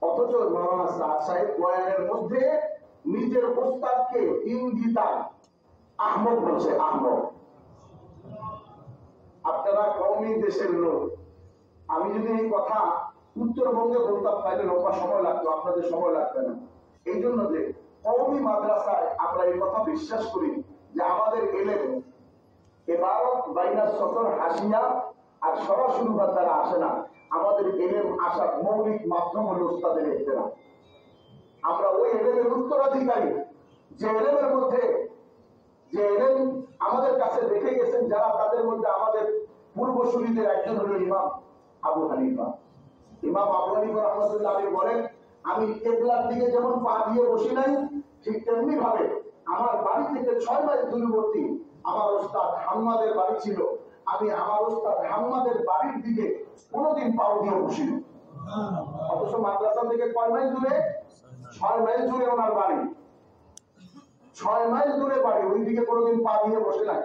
অথচ মৌলানা সাদ সাহেব বয়ানের মধ্যে নিজের উস্তাদকে ইঙ্গিতান আহমদ বলছে, আহমদ। আপনারা কওমি দেশের লোক, আমি যদি এই কথা উত্তরবঙ্গে বলতাম তাহলে লম্বা সময় লাগতো, আপনাদের সময় লাগবে না। এই জন্য যে কওমি মাদ্রাসায় আমরা এই কথা বিশ্বাস করি যে আমাদের এলেম এবারত বাইনা সতর হাসিয়া আর সরাসরি দ্বারা আসে না। আমাদের এলেম আসার মৌলিক মাধ্যম হল উস্তাদের ইহতেরাম। আমরা ওই এলেমের উত্তরাধিকারী, যে এলেমের মধ্যে যে এলেম আমাদের কাছে রেখে গেছেন যারা, তাদের মধ্যে আমাদের পূর্বসূরীদের একজন হল ইমাম আবু হানিফা। ইমাম আবু হানিফা রহমাতুল্লাহ আলাইহি বলেন, আমি কেবলার দিকে যেমন পা দিয়ে বসি নাই, ঠিক তেমনি ভাবে আমার বাড়ি থেকে 6 মাইল দূরবর্তী আমার ওস্তাদ হাম্মাদের বাড়ি ছিল, আমি আমার ওস্তাদ হাম্মাদের বাড়ির দিকে কোনোদিন পাও দিয়ে বসিনি। অথচ মাদ্রাসা থেকে কয় মাইল দূরে? 6 মাইল দূরে ওনার বাড়ি, 6 মাইল দূরে বাড়ি, ওই দিকে কোনোদিন পা দিয়ে বসে নাই।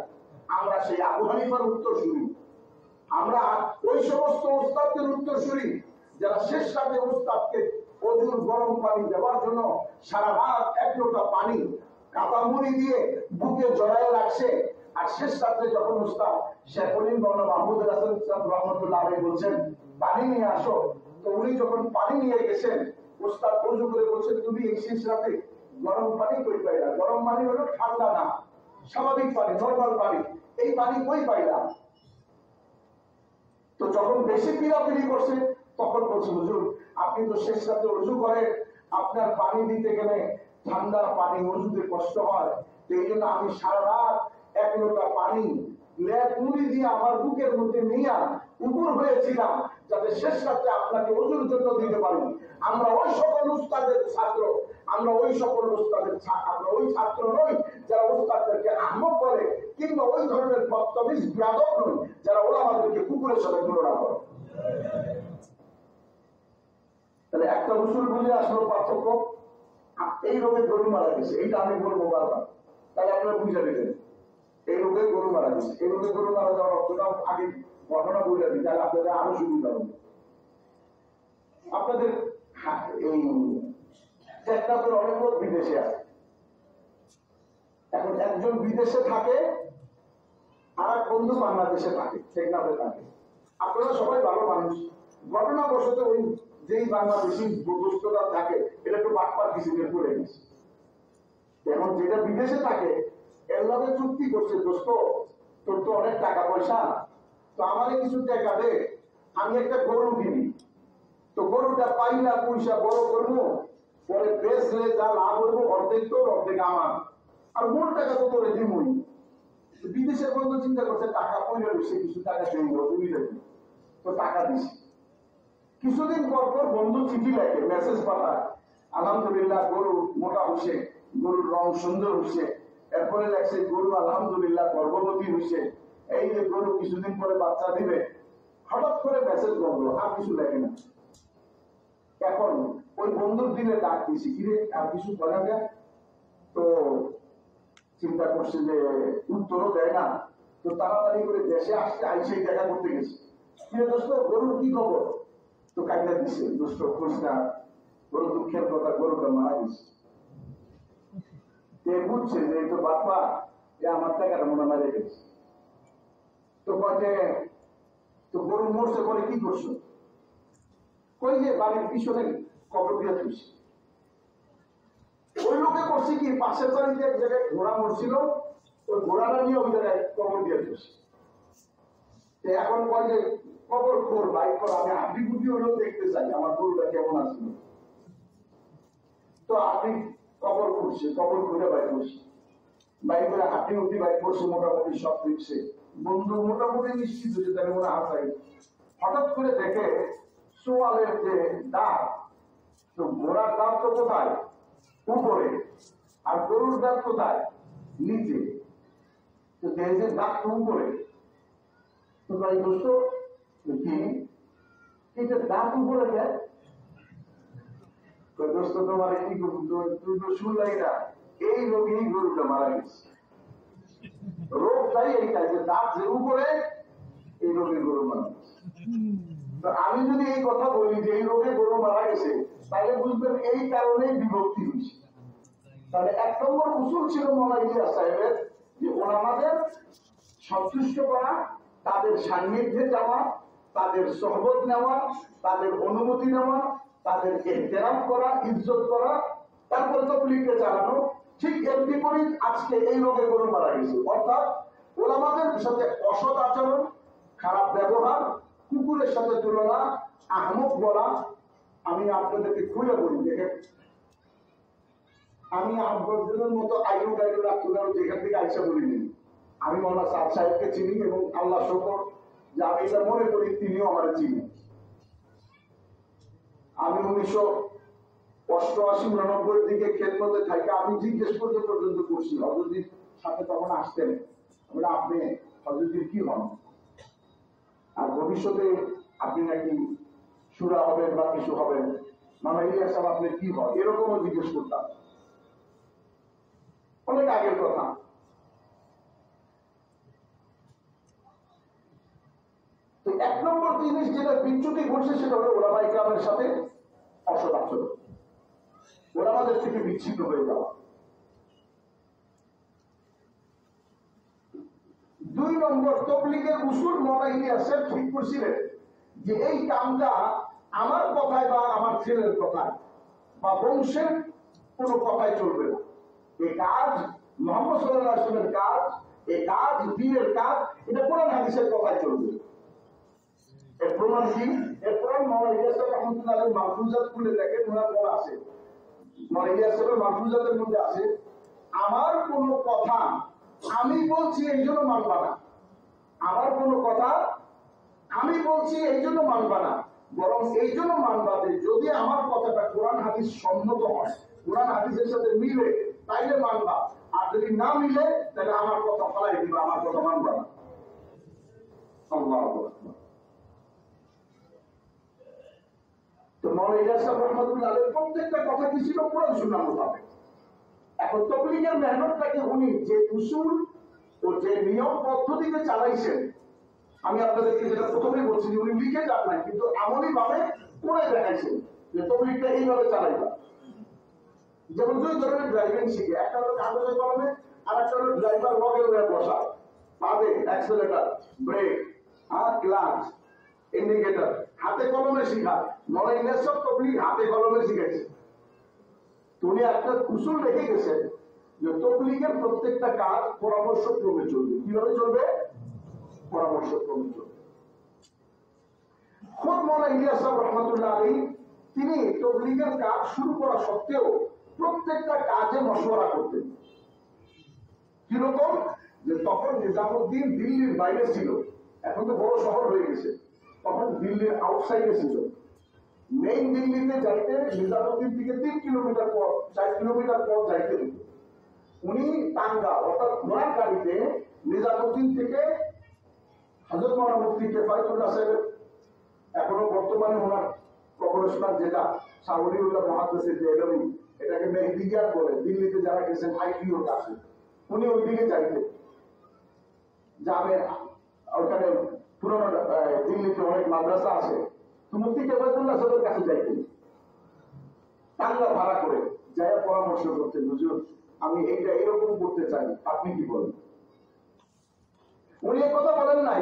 আমরা সেই আবু হানিফার উত্তরসূরি, আমরা ওই সমস্ত ওস্তাদদের উত্তরসূরি যারা শেষ রাতে ওস্তাদকে অজুর গরম পানি দেওয়ার জন্য সারা রাত 1 লোটা পানি কাতামুড়ি দিয়ে বুকে জড়ায় রাখছে। আর শেষ রাত্রে যখন ওস্তাদ শেখুল মাওলানা মাহমুদ হাসান সাহেব রহমাতুল্লাহ আলাইহি বলছেন পানি নিয়ে আসো, তো উনি যখন পানি নিয়ে গেছেন, ওস্তাদ ওযু করে বলছেন, তুমি এই শেষ রাতে গরম পানি কই পাইলা? গরম পানি হলো ঠান্ডা না, স্বাভাবিক পানি, নরমাল পানি, এই পানি কই পাইলা? তো যখন বেশি পিড়াপিড়ি করছে তখন বলছে, হুজুর আপনি তো শেষ রাতে ওযু করেন, আপনার পানি দিতে গেলে ঠান্ডা পানি ওযুতে কষ্ট হয়, এই জন্য আমি সারা রাত 1 লোটা পানি লেপ মুড়ি দিয়ে আমার বুকের মধ্যে নিয়ে উপর হয়েছিলাম যাতে শেষ রাতে আপনাকে ওযুর জন্য দিতে পারি। আমরা ওই সকল উস্তাদের ছাত্র, আমরা ওই সকল উস্তাদের আমরা ওই ছাত্র নই যারা উস্তাদদেরকে আহমদ বলে, কিংবা ওই ধরনের বক্তব্য ব্যাধক নই যারা ওলামাদেরকে কুকুরের সাথে তুলনা করে। তাহলে একটা উসুল বুঝে আসলো পার্থক্য। এই রোগে গরু মারা গেছে, এইটা আমি বলবো বারবার, তাহলে আপনারা বুঝে নেবেন এই রোগে গরু মারা গেছে। এই রোগে গরু মারা যাওয়ার অর্থটাও আগে ঘটনা বুঝে দিই, তাহলে আপনাদের আরো সুবিধা হবে। আপনাদের এই টেকনাফের অনেক লোক বিদেশে আছে, এখন একজন বিদেশে থাকে আর এক বন্ধু বাংলাদেশে থাকে, টেকনাফে থাকে। আপনারা সবাই ভালো মানুষ, ঘটনাবশত ওই যেই বাংলাদেশি দোস্তরা থাকে এটা একটু বাটপার কিছুদিন করে গেছে। এখন যেটা বিদেশে থাকে এর লগে চুক্তি করছে, দোস্ত তোর তো অনেক টাকা পয়সা, তো আমাদের কিছু টাকা দে, আমি একটা গরু কিনি, তো গরুটা পাইলা পয়সা বড় করবো, পরে বেচলে যা লাভ হইব অর্ধেক তোর অর্ধেক আমার, আর মূল টাকা তো তোরে দিবই। বিদেশের বন্ধু চিন্তা করছে টাকা পয়লা রয়েছে, কিছু টাকা দেব, তুমি দেখি তো টাকা দিছি। কিছুদিন পর পর বন্ধু চিঠি লেখে, মেসেজ পাঠায়, আলহামদুলিল্লাহ গরু মোটা হচ্ছে, গরুর রং সুন্দর হচ্ছে, এরপরে লেখছে গরু আলহামদুলিল্লাহ গর্ভবতী হচ্ছে, এই যে গরু কিছুদিন পরে বাচ্চা দিবে। হঠাৎ করে মেসেজ বন্ধ, আর কিছু লেখে না। এখন ওই বন্ধুর দিনে ডাক দিয়েছি, কিরে আর কিছু করা যায়, তো চিন্তা করছে যে উত্তরও দেয় না, তো তাড়াতাড়ি করে দেশে আসতে আইসে দেখা করতে গেছে। কিরে দোস্ত গরুর কি খবর? তো কাইটা দিচ্ছে, দোস্ত খোঁজটা বড় দুঃখের কথা, গরুটা মারা গেছে। বুঝছে যে এই তো বাপা এ আমার টাকাটা মনে মারে গেছে। তো কয়ে তো গরু মরছে, পরে কি করছো? কই যে বাড়ির পিছনে কবর দিয়ে তুলছে। ওই লোকে করছে কি, পাশের বাড়িতে এক জায়গায় ঘোড়া মরছিল, ওই ঘোড়াটা নিয়ে ওই জায়গায় কবর দিয়ে তুলছে। এখন কয় যে কবর খোর বাইক কর, আমি হাড্ডি গুটি হলেও দেখতে চাই আমার গরুটা কেমন আসলো। তো আপনি কবর খুঁড়ছে, কবর খুঁড়ে বাইক করছে, বাইক করে হাড্ডি উঠি বাইক করছে, মোটামুটি সব দেখছে। বন্ধু মোটামুটি নিশ্চিত হয়েছে, তাহলে মনে হাসাই। হঠাৎ করে দেখে সোয়ালের যে দাঁত, তো ঘোড়ার দাঁত তো কোথায়? উপরে, আর গরুর দাঁত কোথায়? নিচে। তো দেখে দাঁত তো উপরে। তো ভাই দোস্ত কি এটা দাঁত উপরে দেয়? দোস্ত তোমার কি তুই তো শুনলাই না, এই রোগেই গরুটা মারা গেছে। রোগটাই এইটাই যে দাঁত যে উপরে এই রোগে গরু মারা গেছে। তো আমি যদি এই কথা বলি যে এই রোগে গরু মারা গেছে, তাহলে বুঝবেন এই কারণেই বিভক্তি হয়েছে। তাহলে 1 নম্বর উসুল ছিল মৌলানা ইলিয়াস সাহেবের যে ওলামাদের সন্তুষ্ট করা, তাদের সান্নিধ্যে যাওয়া, তাদের সহবত নেওয়া, তাদের অনুমতি নেওয়া, তাদের এহতেরাম করা, ইজ্জত করা, তারপর তবলিগকে চালানো। ঠিক এর বিপরীত আজকে এই রোগে গরু মারা গেছে, অর্থাৎ ওলামাদের সাথে অসৎ আচরণ, খারাপ ব্যবহার, কুকুরের সাথে তুলনা, আহমক বলা। আমি আপনাদেরকে খুলে বলি, দেখেন আমি আব্দুলের মতো আইনু গাইলু রাখলাম যেখান থেকে আইসা বলিনি। আমি মৌলানা সাদ সাহেবকে চিনি এবং আল্লাহ শকর যে আমি এটা মনে করি তিনিও আমার চিনি। আমি 1988-89 দিকে খেদমতে থাকি, আমি জিজ্ঞেস করতে পর্যন্ত করছি হযরতের সাথে, তখন আসতেন আমরা আপনি হযরতের কি হন, আর ভবিষ্যতে আপনি নাকি সুরা হবেন বা কিছু হবেন, মামা ইলিয়াস সাহেব আপনি কি হন, এরকমও জিজ্ঞেস করতাম, অনেক আগের কথা। তো 1 নম্বর জিনিস যেটা বিচ্যুতি ঘটছে সেটা হলো ওলামা ইকরামের সাথে অসৎ আচরণ, ওলামাদের থেকে বিচ্ছিন্ন হয়ে যাওয়া। 2 নম্বর তবলিগের উসুল মৌলানা ইলিয়াস সাহেব ঠিক করছিলেন যে এই কামটা আমার কথায় বা আমার ছেলের কথায় বা বংশের কোনো কথায় চলবে না। এই কাজ মুহাম্মদ সাল্লাল্লাহু আলাইহি ওয়াসাল্লামের কাজ, এই কাজ দ্বীনের কাজ, এটা কোরআন হাদিসের কথায় চলবে। এর প্রমাণ কি? এর প্রমাণ মৌলানা ইলিয়াস সাহেব রাহমাতুল্লাহ আলাইহি মাহফুজাত খুলে দেখেন, ওনার বলা আছে, মৌলানা ইলিয়াস সাহেবের মাহফুজাতের মধ্যে আছে, আমার কোন কথা আমি বলছি এই জন্য মানবা না, আমার কোন কথা আমি বলছি এই জন্য মানবা না, বরং এই জন্য মানবা যে যদি আমার কথাটা কোরআন হাদিস সম্মত হয়, কোরআন হাদিসের সাথে মিলে, তাইলে মানবা, আর যদি না মিলে তাহলে আমার কথা ফলাই দিবা, আমার কথা মানবা না। আল্লাহু আকবার। তো মৌলানা ইলিয়াস সাহেব রাহমাতুল্লাহ আলাইহি প্রত্যেকটা কথা কি ছিল? কোরআন সুন্নাহ মোতাবেক। এখন তবলিগের মেহনতটাকে উনি যে উসুল ও যে নিয়ম পদ্ধতিতে চালাইছেন, আমি আপনাদেরকে যেটা প্রথমেই বলছি যে উনি লিখে যান নাই, কিন্তু এমনই ভাবে করে দেখাইছেন যে তবলিগটা এইভাবে চালাইবা। যেমন 2 ধরনের ড্রাইভিং শিখে, একটা হলো কাগজে কলমে, আর একটা হলো ড্রাইভার লগে লগে বসা, পাবে অ্যাক্সেলেটর, ব্রেক, আর ক্লাচ, ইন্ডিকেটর, হাতে কলমে শিখায়। মৌলানা ইলিয়াস সাহেব তবলিগ হাতে কলমে শিখেছে। উনি একটা উসুল রেখে গেছেন যে তবলিগের প্রত্যেকটা কাজ পরামর্শক্রমে চলবে। কিভাবে চলবে? পরামর্শক্রমে চলবে। খুদ মৌলানা ইলিয়াস সাহেব রাহমাতুল্লাহ আলাইহি তিনি তবলিগের কাজ শুরু করা সত্ত্বেও প্রত্যেকটা কাজে মশওয়ারা করতেন। কিরকম? যে তখন নিজামুদ্দিন দিল্লির বাইরে ছিল, এখন তো বড় শহর হয়ে গেছে, তখন দিল্লির আউটসাইডে ছিল। মেইন দিল্লিতে যাইতে নিজামুদ্দিন থেকে 3 কিলোমিটার পর, 4 কিলোমিটার পর যাইতে হতো। উনি টাঙ্গা অর্থাৎ ঘোড়ার গাড়িতে নিজামুদ্দিন থেকে হযরত মাওলানা মুফতি কিফায়েতুল্লাহ সাহেব, এখনো বর্তমানে ওনার কবরস্থান যেটা শাহওয়ালিউল্লাহ মুহাদ্দিস দেহলভী, এটাকে মেহদিয়াত বলে, দিল্লিতে যারা গেছেন আইপিওর কাছে, উনি ওইদিকে যাইতেন। যাবে ওখানে পুরোনো দিল্লিতে অনেক মাদ্রাসা আছে, তো মুফতি কিফায়েতুল্লাহ সাহেবের কাছে যাইতেন টাঙ্গা ভাড়া করে, যারা পরামর্শ করতেন, হুজুর আমি এইটা এরকম করতে চাই, আপনি কি বলেন? উনি কথা বলেন নাই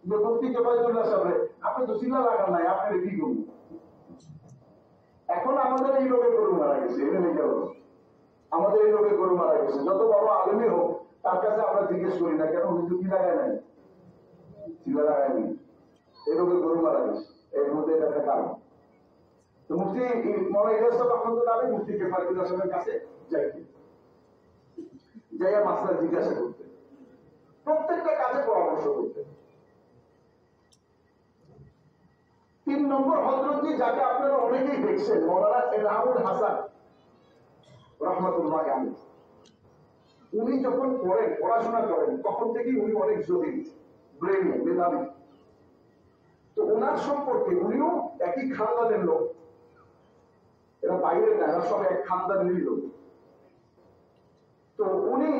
যে মুফতি কিফায়েতুল্লাহ সাহেব আপনি তো চিল্লা লাগান নাই, আপনার কি করবো? এখন আমাদের এই রোগে গরু মারা গেছে, এটা নেই গেল, আমাদের এই রোগে গরু মারা গেছে। যত বড় আলেমই হোক তার কাছে আমরা জিজ্ঞেস করি না কেন হুজুর কি লাগায় নাই, চিল্লা লাগায় নাই, এই রোগে গরু মারা গেছে, এর মধ্যে এটা একটা কারণ। তো মুফতি মৌলানা ইলিয়াস সাহেব রাহমাতুল্লাহ আলাইহি মুফতি কিফায়েতুল্লাহ সাহেবের কাছে যাইতেন, যাইয়া মাসলা জিজ্ঞাসা করতেন, প্রত্যেকটা কাজে পরামর্শ করতেন। 3 নম্বর হযরতজি, যাকে আপনারা অনেকেই দেখছেন, মৌলানা এনামুল হাসান রাহমাতুল্লাহ আলাইহি, উনি যখন পড়াশোনা করেন তখন থেকেই উনি অনেক জটিল, ব্রেইন মেধাবী। তো ওনার সম্পর্কে, উনিও একই খানদানের লোক, এরা বাইরে না, এরা সব এক খানদানেরই লোক। তো উনি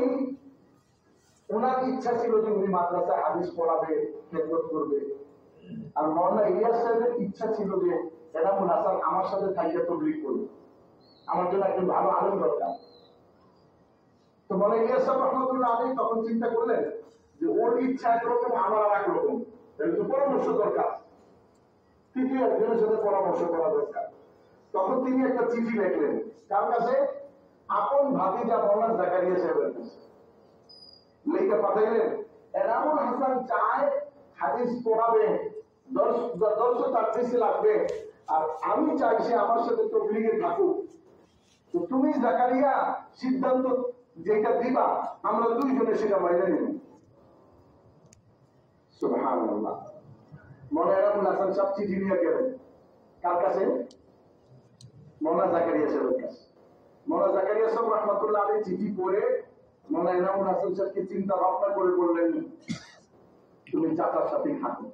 ওনার ইচ্ছা ছিল যে উনি মাদ্রাসায় হাদিস পড়াবে, খেদমত করবে। আর মওলানা ইলিয়াস সাহেবের ইচ্ছা ছিল যে এনামুল হাসান আমার সাথে থাকিয়ে তবলিগ করবে, আমার জন্য একজন ভালো আলেম দরকার। তো মওলানা ইলিয়াস সাহেব রহমাতুল্লাহ আলাইহি তখন চিন্তা করলেন যে ওর ইচ্ছা একরকম, আমার আর একরকম, তাহলে তো পরামর্শ দরকার, তৃতীয় একজনের সাথে পরামর্শ করা দরকার। তখন তিনি একটা চিঠি লিখলেন, কার কাছে? আপন ভাতিজা মওলানা জাকারিয়া সাহেবের কাছে লিখে পাঠাইলেন, এনামুল হাসান চায় হাদিস পড়াবে, দর্শ তাদরিসে লাগবে, আর আমি চাই সে আমার সাথে তবলিগে থাকুক। তো তুমি জাকারিয়া সিদ্ধান্ত যেটা দিবা আমরা দুইজনে সেটা মাইনে নেব। সুবহানাল্লাহ। মওলানা এনামুল হাসান সাহেব চিঠি নিয়ে গেলেন কার কাছে? মওলানা জাকারিয়া সাহেবের কাছে। মওলানা জাকারিয়া সাহেব রহমাতুল্লাহ আলাইহি চিঠি পড়ে মওলানা এনামুল হাসান সাহেবকে চিন্তা ভাবনা করে বললেন, তুমি চাচার সাথেই থাকো,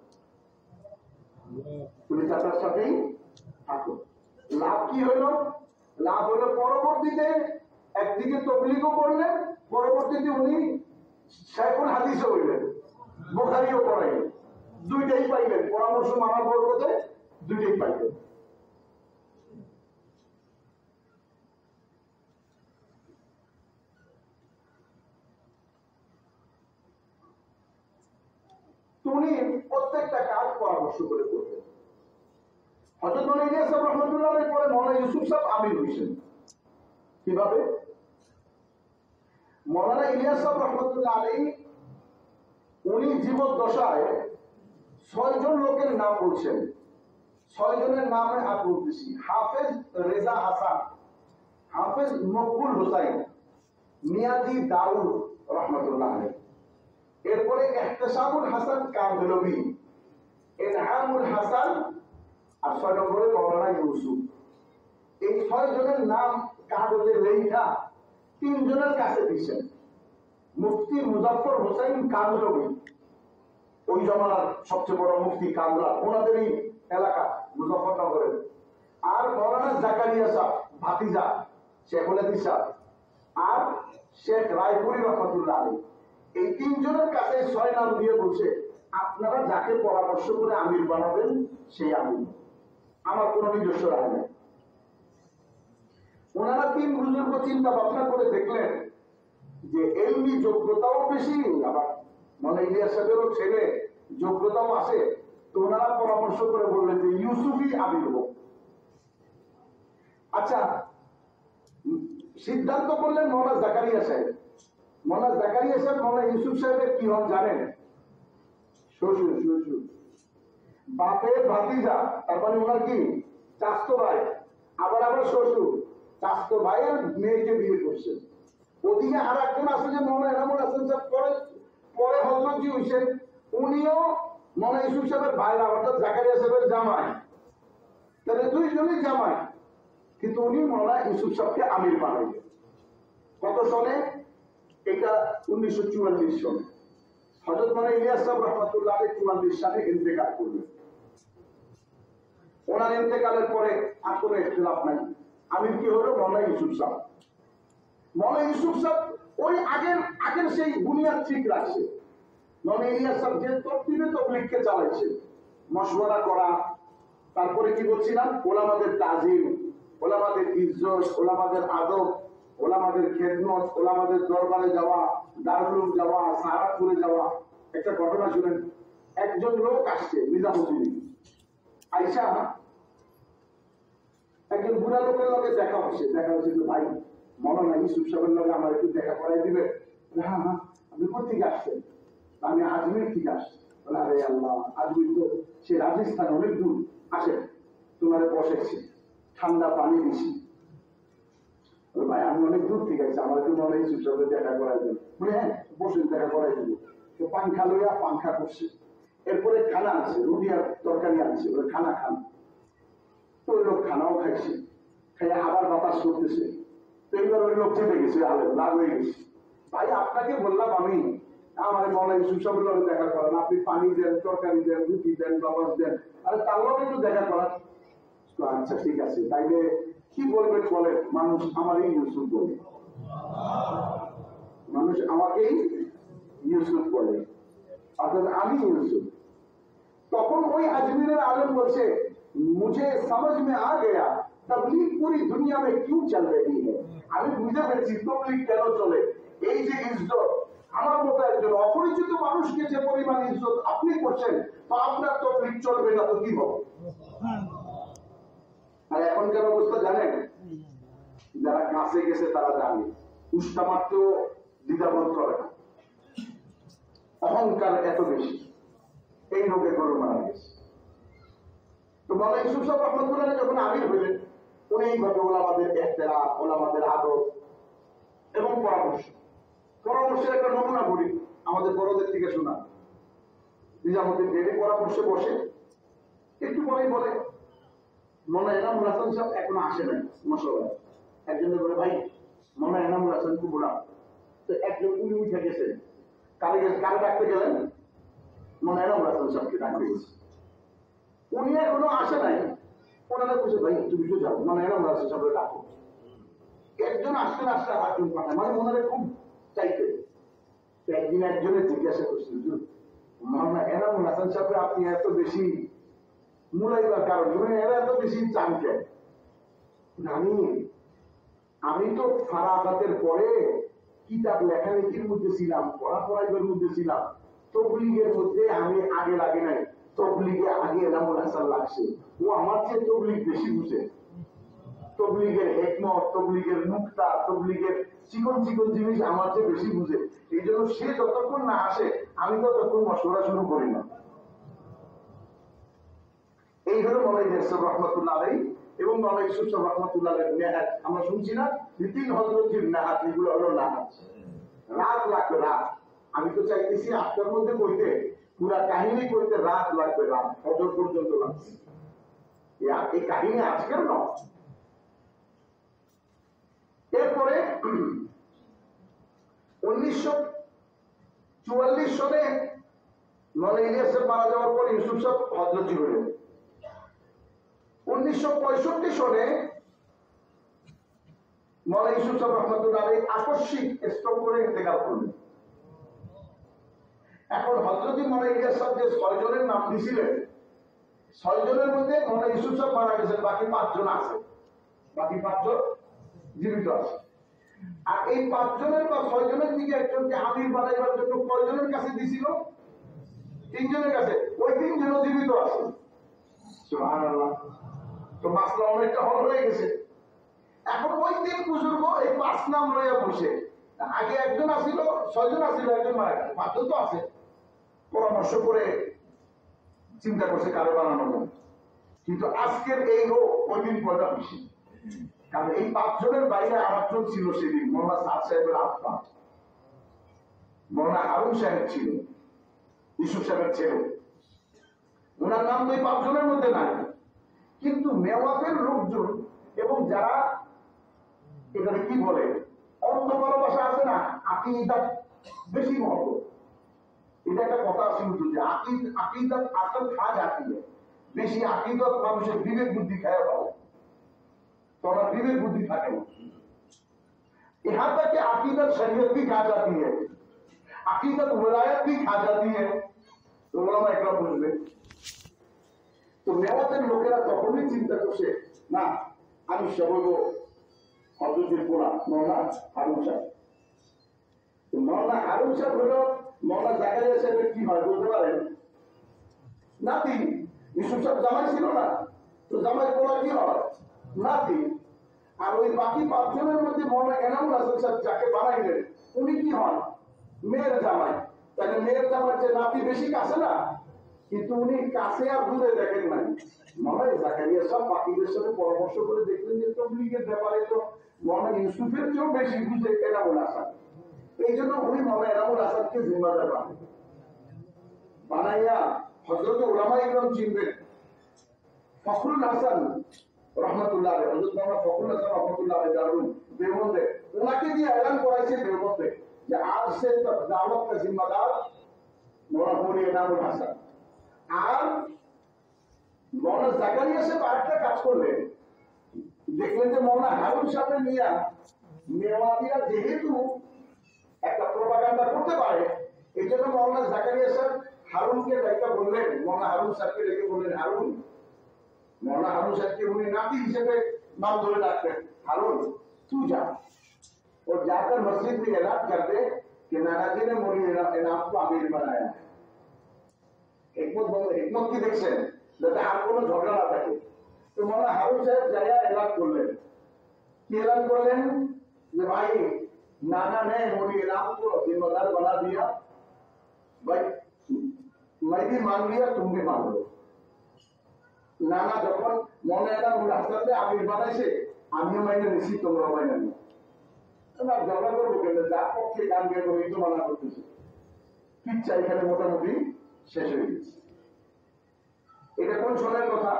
তুমি চাচার সাথেই থাকো। লাভ কি হলো? লাভ হলো পরবর্তীতে একদিকে তবলিগও করলেন, পরবর্তীতে উনি শাইখুল হাদিসও হইলেন, বুখারীও পড়াইলেন, দুইটাই পাইলেন, পরামর্শ মানার বরকতে দুইটাই পাইলেন। উনি প্রত্যেকটা কাজ পরামর্শ করে করতেন। হযরত মওলানা ইলিয়াস সাহেব রহমাতুল্লাহ আলাইহি পরে মওলানা ইউসুফ সাহেব আমির হয়েছেন। কিভাবে? মওলানা ইলিয়াস সাহেব রহমাতুল্লাহ আলাইহি উনি জীবদ্দশায় 6 জন লোকের নাম বলছেন। 6 জনের নামে হাত বলতেছি। হাফেজ রেজা হাসান, হাফেজ মকবুল হোসাইন, মিয়াজি দাউদ রহমাতুল্লাহ আলাইহি, এরপরে ইহতিসাবুল হাসান কামরুবি, ইনহামুল হাসান, আর 6 নম্বরে মওলানা ইউসুফ। এই 6 জনের নাম কাগজে লেখা 3 জনের কাছে দিয়েছেন। মুফতি মুজাফফর হোসেন কামরুবি, ওই জমানার সবচেয়ে বড় মুফতি কামরা, ওনাদেরই এলাকা মুজাফফরনগরের। আর মওলানা জাকারিয়া সাহেব ভাতিজা শেখুল হাদিস সাহেব, আর শেখ রায়পুরি রহমাতুল্লাহ আলাইহি। এই 3 জনের কাছে 6 নাম দিয়ে বলছে, আপনারা যাকে পরামর্শ করে আমির বানাবেন সেই আমির, আমার কোনো নিজস্ব রায় নেই। ওনারা 3 বুজুর্গ চিন্তা ভাবনা করে দেখলেন যে এলমি যোগ্যতাও বেশি, আবার মওলানা ইলিয়াস সাহেবেরও ছেলে যোগ্যতাও আছে। তো ওনারা পরামর্শ করে বললেন যে ইউসুফই আমির হোক। আচ্ছা, সিদ্ধান্ত করলেন মওলানা জাকারিয়া সাহেব। মওলানা জাকারিয়া সাহেব মওলানা ইউসুফ সাহেবের কি হন জানেন? শ্বশুর। বাপের ভাতিজা, তার মানে ওনার কি চাচতো ভাই, আবার শ্বশুর, চাচতো ভাইয়ের মেয়েকে বিয়ে করছেন। ওদিকে আর একজন আছে যে মওলানা এনামুল হাসান সাহেব পরে হযরত জি হইছেন, উনিও মওলানা ইউসুফ সাহেবের ভাই, অর্থাৎ জাকারিয়া সাহেবের জামাই। তাহলে 2 জনই জামাই, কিন্তু উনি মওলানা ইউসুফ সাহেবকে আমির বানাইলেন। কত সনে? এটা 1944 সনে। হযরত মওলানা ইলিয়াস সাহেব রহমাতুল্লাহ আলাইহি 44 সালে ইন্তেকাল করলেন। ওনার ইন্তেকালের পরে আর কোনো ইখতিলাফ নাই, আমির কি হলো? মওলানা ইউসুফ সাহেব। মওলানা ইউসুফ সাহেব ওই আগের সেই বুনিয়াদ ঠিক রাখছে। মওলানা ইলিয়াস সাহেব যে তরতিবে তবলিগকে চালাইছে, মশওয়ারা করা, তারপরে কি বলছিলাম, ওলামাদের তাজিম, ওলামাদের ইজ্জত, ওলামাদের আদব, ওলামাদের খেদমত, ওলামাদের দরবারে যাওয়া, দারুল উলুম যাওয়া, সাহারাতপুরে যাওয়া। একটা ঘটনা শুনেন, একজন লোক আসছে নিজামুদ্দিন, আইসা একজন বুড়া লোকের লগে দেখা হচ্ছে যে ভাই মওলানা ইউসুফ সাহেবের লগে আমার একটু দেখা করাই দিবে। হ্যাঁ, আপনি কোথেকে আসছেন? আমি আজমির থেকে আসছি। বলে, আরে আল্লাহ, আজমির তো সে রাজস্থান, অনেক দূর, আসেন তোমারে বসেছি, ঠান্ডা পানি দিছি। ভাই আমি অনেক দূর থেকে আসছি, আমার একটু মওলানা ইউসুফ সাহেবের দেখা করাই দেন। বলে, হ্যাঁ বসেন, দেখা করাই দেবো। তো পাংখা লইয়া পাংখা করছে, এরপরে খানা আছে, রুটি আর তরকারি আনছে, ওই খানা খান। তো ওই লোক খানাও খাইছে, খাইয়া আবার বাতাস করতেছে। তো এইবার ওই লোক চেপে গেছে, লাভ হয়ে গেছে। ভাই আপনাকে বললাম আমি, আমার মওলানা ইউসুফ সাহেবের লগে দেখা করেন, আপনি পানি দেন, তরকারি দেন, রুটি দেন, বাতাস দেন, আরে তার লগে একটু দেখা করান। আচ্ছা ঠিক আছে, তাইলে কি বলবে? বলে, মানুষ আমারই ইউসুফ বলে, মানুষ আমাকেই ইউসুফ ইউসুফ বলে, অর্থাৎ আমি ইউসুফ। তখন ওই আজমিরের আলম বলছে, মুঝে समझ में आ गया तबलीग पूरी दुनिया में क्यों चल रही है। আমি বুঝতে পেরেছি তবলিগ কেন চলে। এই যে ইজ্জত, আমার মতো একজন অপরিচিত মানুষকে যে পরিমাণ ইজ্জত আপনি করছেন, তো আপনার তবলিগ চলবে না তো কি হবে। আর এখনকার অবস্থা জানেন, যারা কাছে গেছে তারা জানে, উষ্টা মারতেও দ্বিধাবোধ করে না, অহংকার এত বেশি, এই রোগে গরু মারা গেছে। তো মাওলানা ইউসুফ সাহেব রহমতুল্লাহ যখন আমির হইলেন, উনি এইভাবে ওলামাদের ইহতিরাম, ওলামাদের আদর এবং পরামর্শের একটা নমুনা করি আমাদের বড়দের থেকে শোনা। নিজামুদ্দিন ডেলি পরামর্শে বসে, একটু পরেই বলে, মাওলানা এনামুল হাসান সাহেব এখনো আসে নাই মশলা। একজন বলে, ভাই মাওলানা এনামুল হাসান খুব বলা। তো একজন উনি উঠে গেছেন, কারে ডাকতে গেলেন, মাওলানা এনামুল হাসান সাহেবকে ডাকতে গেছে। উনি এখনো আসে নাই, ওনারা বলছে, ভাই তুমি তো যাও, মাওলানা এনামুল হাসান সাহেবকে ডাকো। একজন আসতে আসতে আরেকজন পাঠায়, মানে ওনারা খুব চাইতে। একদিন একজনের জিজ্ঞাসা করছিল, মাওলানা এনামুল হাসান সাহেবকে আপনি এত বেশি মূলাইবার কারণ, এরা এত বেশি চান কেন? আমি তো ফারাগাতের পরে কিতাব লেখালেখির মধ্যে ছিলাম, পড়াইবার মধ্যে ছিলাম, তবলিগের মধ্যে আমি আগে লাগে নাই, তবলিগে আগে এনামুল হাসান লাগছে। ও আমার চেয়ে তবলিগ বেশি বুঝে, তবলিগের হিকমত, তবলিগের নুকতা, তবলিগের চিকন চিকন জিনিস আমার চেয়ে বেশি বুঝে। এই জন্য সে যতক্ষণ না আসে আমি ততক্ষণ মশওয়ারা শুরু করি না। এই হলো মাওলানা ইউসুফ রহমতুল্লাহ আলাইহি এবং মাওলানা ইউসুফ সাহেব রহমতুল্লাহ আলাইহি নেহাত। আমরা শুনছি না তিন হযরতের নেহাত, এগুলো হলো নেহাত। রাত লাগবে, রাত। আমি তো চাইতেছি আটটার মধ্যে কইতে, পুরা কাহিনী কইতে রাত লাগবে, রাত ফজর পর্যন্ত লাগবে। এই কাহিনী আজকের নয়। এরপরে 1944 সনে মাওলানা ইলিয়াসের মারা যাওয়ার পর ইউসুফ সাহেব হযরতি হলেন। 1965 সনে মাওলানা ইউসুফ সাহেব রহমতুল্লাহ আলাইহি আকস্মিক স্ট্রোক করে ইন্তেকাল করলেন। এখন হযরতি মাওলানা ইলিয়াস সাহেব যে 6 জনের নাম দিয়েছিলেন, 6 জনের মধ্যে মাওলানা ইউসুফ সাহেব মারা গেছেন, বাকি 5 জন আছে, বাকি 5 জন জীবিত আছে। আর এই 5 জনের বা 6 জনের দিকে একজনকে আমির বানাইবার জন্য কয়জনের কাছে দিছিল? 3 জনের কাছে। ওই 3 জন জীবিত আছে। সুবহানাল্লাহ। তো মাসলা অনেকটা হল হয়ে গেছে। এখন ওই 3 বুজুর্গ এই 5 নাম লইয়া বসে, আগে একজন আসিল, 6 জন আসিল, একজন মারা গেল, 5 জন তো আছে। পরামর্শ করে চিন্তা করছে কারো বানানো যায়, কিন্তু আজকের এই রোগ ওই দিন পয়দা বেশি। কারণ এই 5 জনের বাইরে আরেকজন ছিল সেদিন, মোহাম্মদ সাদ সাহেবের আত্মা, মাওলানা হারুন সাহেব ছিল, ইউসুফ সাহেবের ছেলে। ওনার নাম তো এই 5 জনের মধ্যে নাই। কিন্তু মেওয়াতের লোকজন এবং যারা এটাকে কি বলে, অর্থ ভালোবাসা আছে না, আকীদা বেশি মহত্ব। এটা একটা কথা আছে কিন্তু, যে আকীদা আসল খাজ আকিদা, বেশি আকীদত মানুষের বিবেক বুদ্ধি খায় পাবে, তোমার विवेक बुद्धि থাকে না। यहाँ तक कि अकीदत शरीयत भी खा जाती है, अकीदत विलायत भी खा जाती है। तो ওলামা একরাম বলবে, তো মেওয়াতের লোকেরা তখনই চিন্তা করছে, না আমি সবগ হযরতের পোলা মাওলানা হারুন সাহেব। তো মাওলানা হারুন সাহেব হলো মাওলানা জাকারিয়া সাহেবের কি হয় বলতে পারেন? নাতি। ইউসুফ সাহেব জামাই ছিল না, তো জামাই পোলা কি হয়? নাতি। আর ওই বাকি 5 জনের মধ্যে মাওলানা এনামুল হাসান সাহেব যাকে বানাইলেন, উনি কি হন? মেয়ের জামাই। তাহলে মেয়ের জামাই যে নাতি বেশি কাছে না, কিন্তু উনি কাছে আর দূরে দেখেন নাই। মাওলানা জাকারিয়া সাহেব বাকিদের সাথে পরামর্শ করে দেখলেন যে তবলিগের ব্যাপারে তো মাওলানা ইউসুফের চেয়েও বেশি বুঝে এনামুল হাসান। এই জন্য উনি মাওলানা এনামুল হাসানকে জিম্মাদার বানাইয়া হযরত উলামা ইকরাম চিনবেন। ফখরুল হাসান রহমতুল্লাহ আলাইহি, হযরত মাওলানা ফখরুল হাসান রহমতুল্লাহ আলাইহি দারুন দেওবন্দে, ওনাকে দিয়ে এলান করাইছে দেওবন্দে যে আজ সে দাওয়াত का जिम्मेदार মাওলানা মৌলভী এনামুল হাসান। আর মাওলানা জাকারিয়া সাহেব আরেকটা কাজ করলেন, দেখলেন যে মাওলানা হারুন সাহেব নিয়া মেওয়াতিয়া যেহেতু একটা প্রপাগান্ডা করতে পারে, এই জন্য মৌলানা জাকারিয়া সাহেব হারুনকে ডাইকা বললেন, মৌলানা হারুন সাহেবকে ডেকে বললেন, হারুন, মৌলানা হারুন সাহেবকে উনি নাতি হিসেবে नाम धोरे डाकते हारून तू जा और जाकर मस्जिद में ऐलान कर दे कि नाना जी ने मोरी इनाम को अमीर बनाया है। हिकमत की देख से যাতে আর কোনো ঝগড়া না থাকে। তো মৌলানা হারুন সাহেব জায়গা এলান করলেন, কি এলান করলেন যে ভাই नाना ने मोरी इनाम को जिम्मेदार बना दिया, भाई मैं भी मान लिया तुम भी मान लो। नाना যখন মনে এলাম রাস্তাতে আমির বানাইছে আমিও মাইনে নিছি তোমরা মাইনে নিও। আমরা ঝগড়া করবো কেন, যার পক্ষে গান গেয়ে করে তো মানা করতেছে, কিচ্ছা এখানে মোটামুটি শেষ হয়ে গেছে। এটা কোন সনের কথা?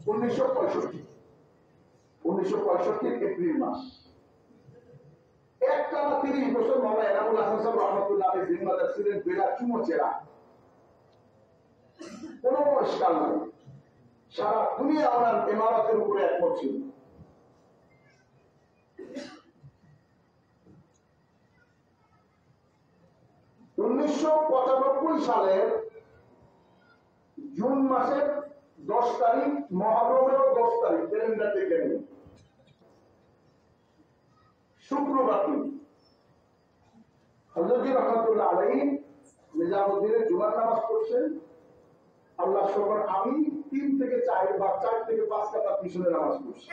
1965 এপ্রিল মাস। একটানা 30 বছর মাওলানা এনামুল হাসান সাহেব রহমাতুল্লাহ আলাইহি জিম্মাদার ছিলেন বেলা চুমো চেরা, কোনো ইশকাল নাই। সারা দুনিয়া ওনার ইমারতের উপরে একমত ছিল। সালের জুন মাসের 10 তারিখ, মহরমের 10 তারিখ, ক্যালেন্ডার থেকে নিন, শুক্রবার দিন হযরত রহমাতুল্লাহ আলাইহি নিজামুদ্দিনের জুমার নামাজ পড়ছেন। আল্লাহ শুকর, আমি 3 থেকে 4 বা 4 থেকে 5 কাতা পিছনে নামাজ পড়ছি।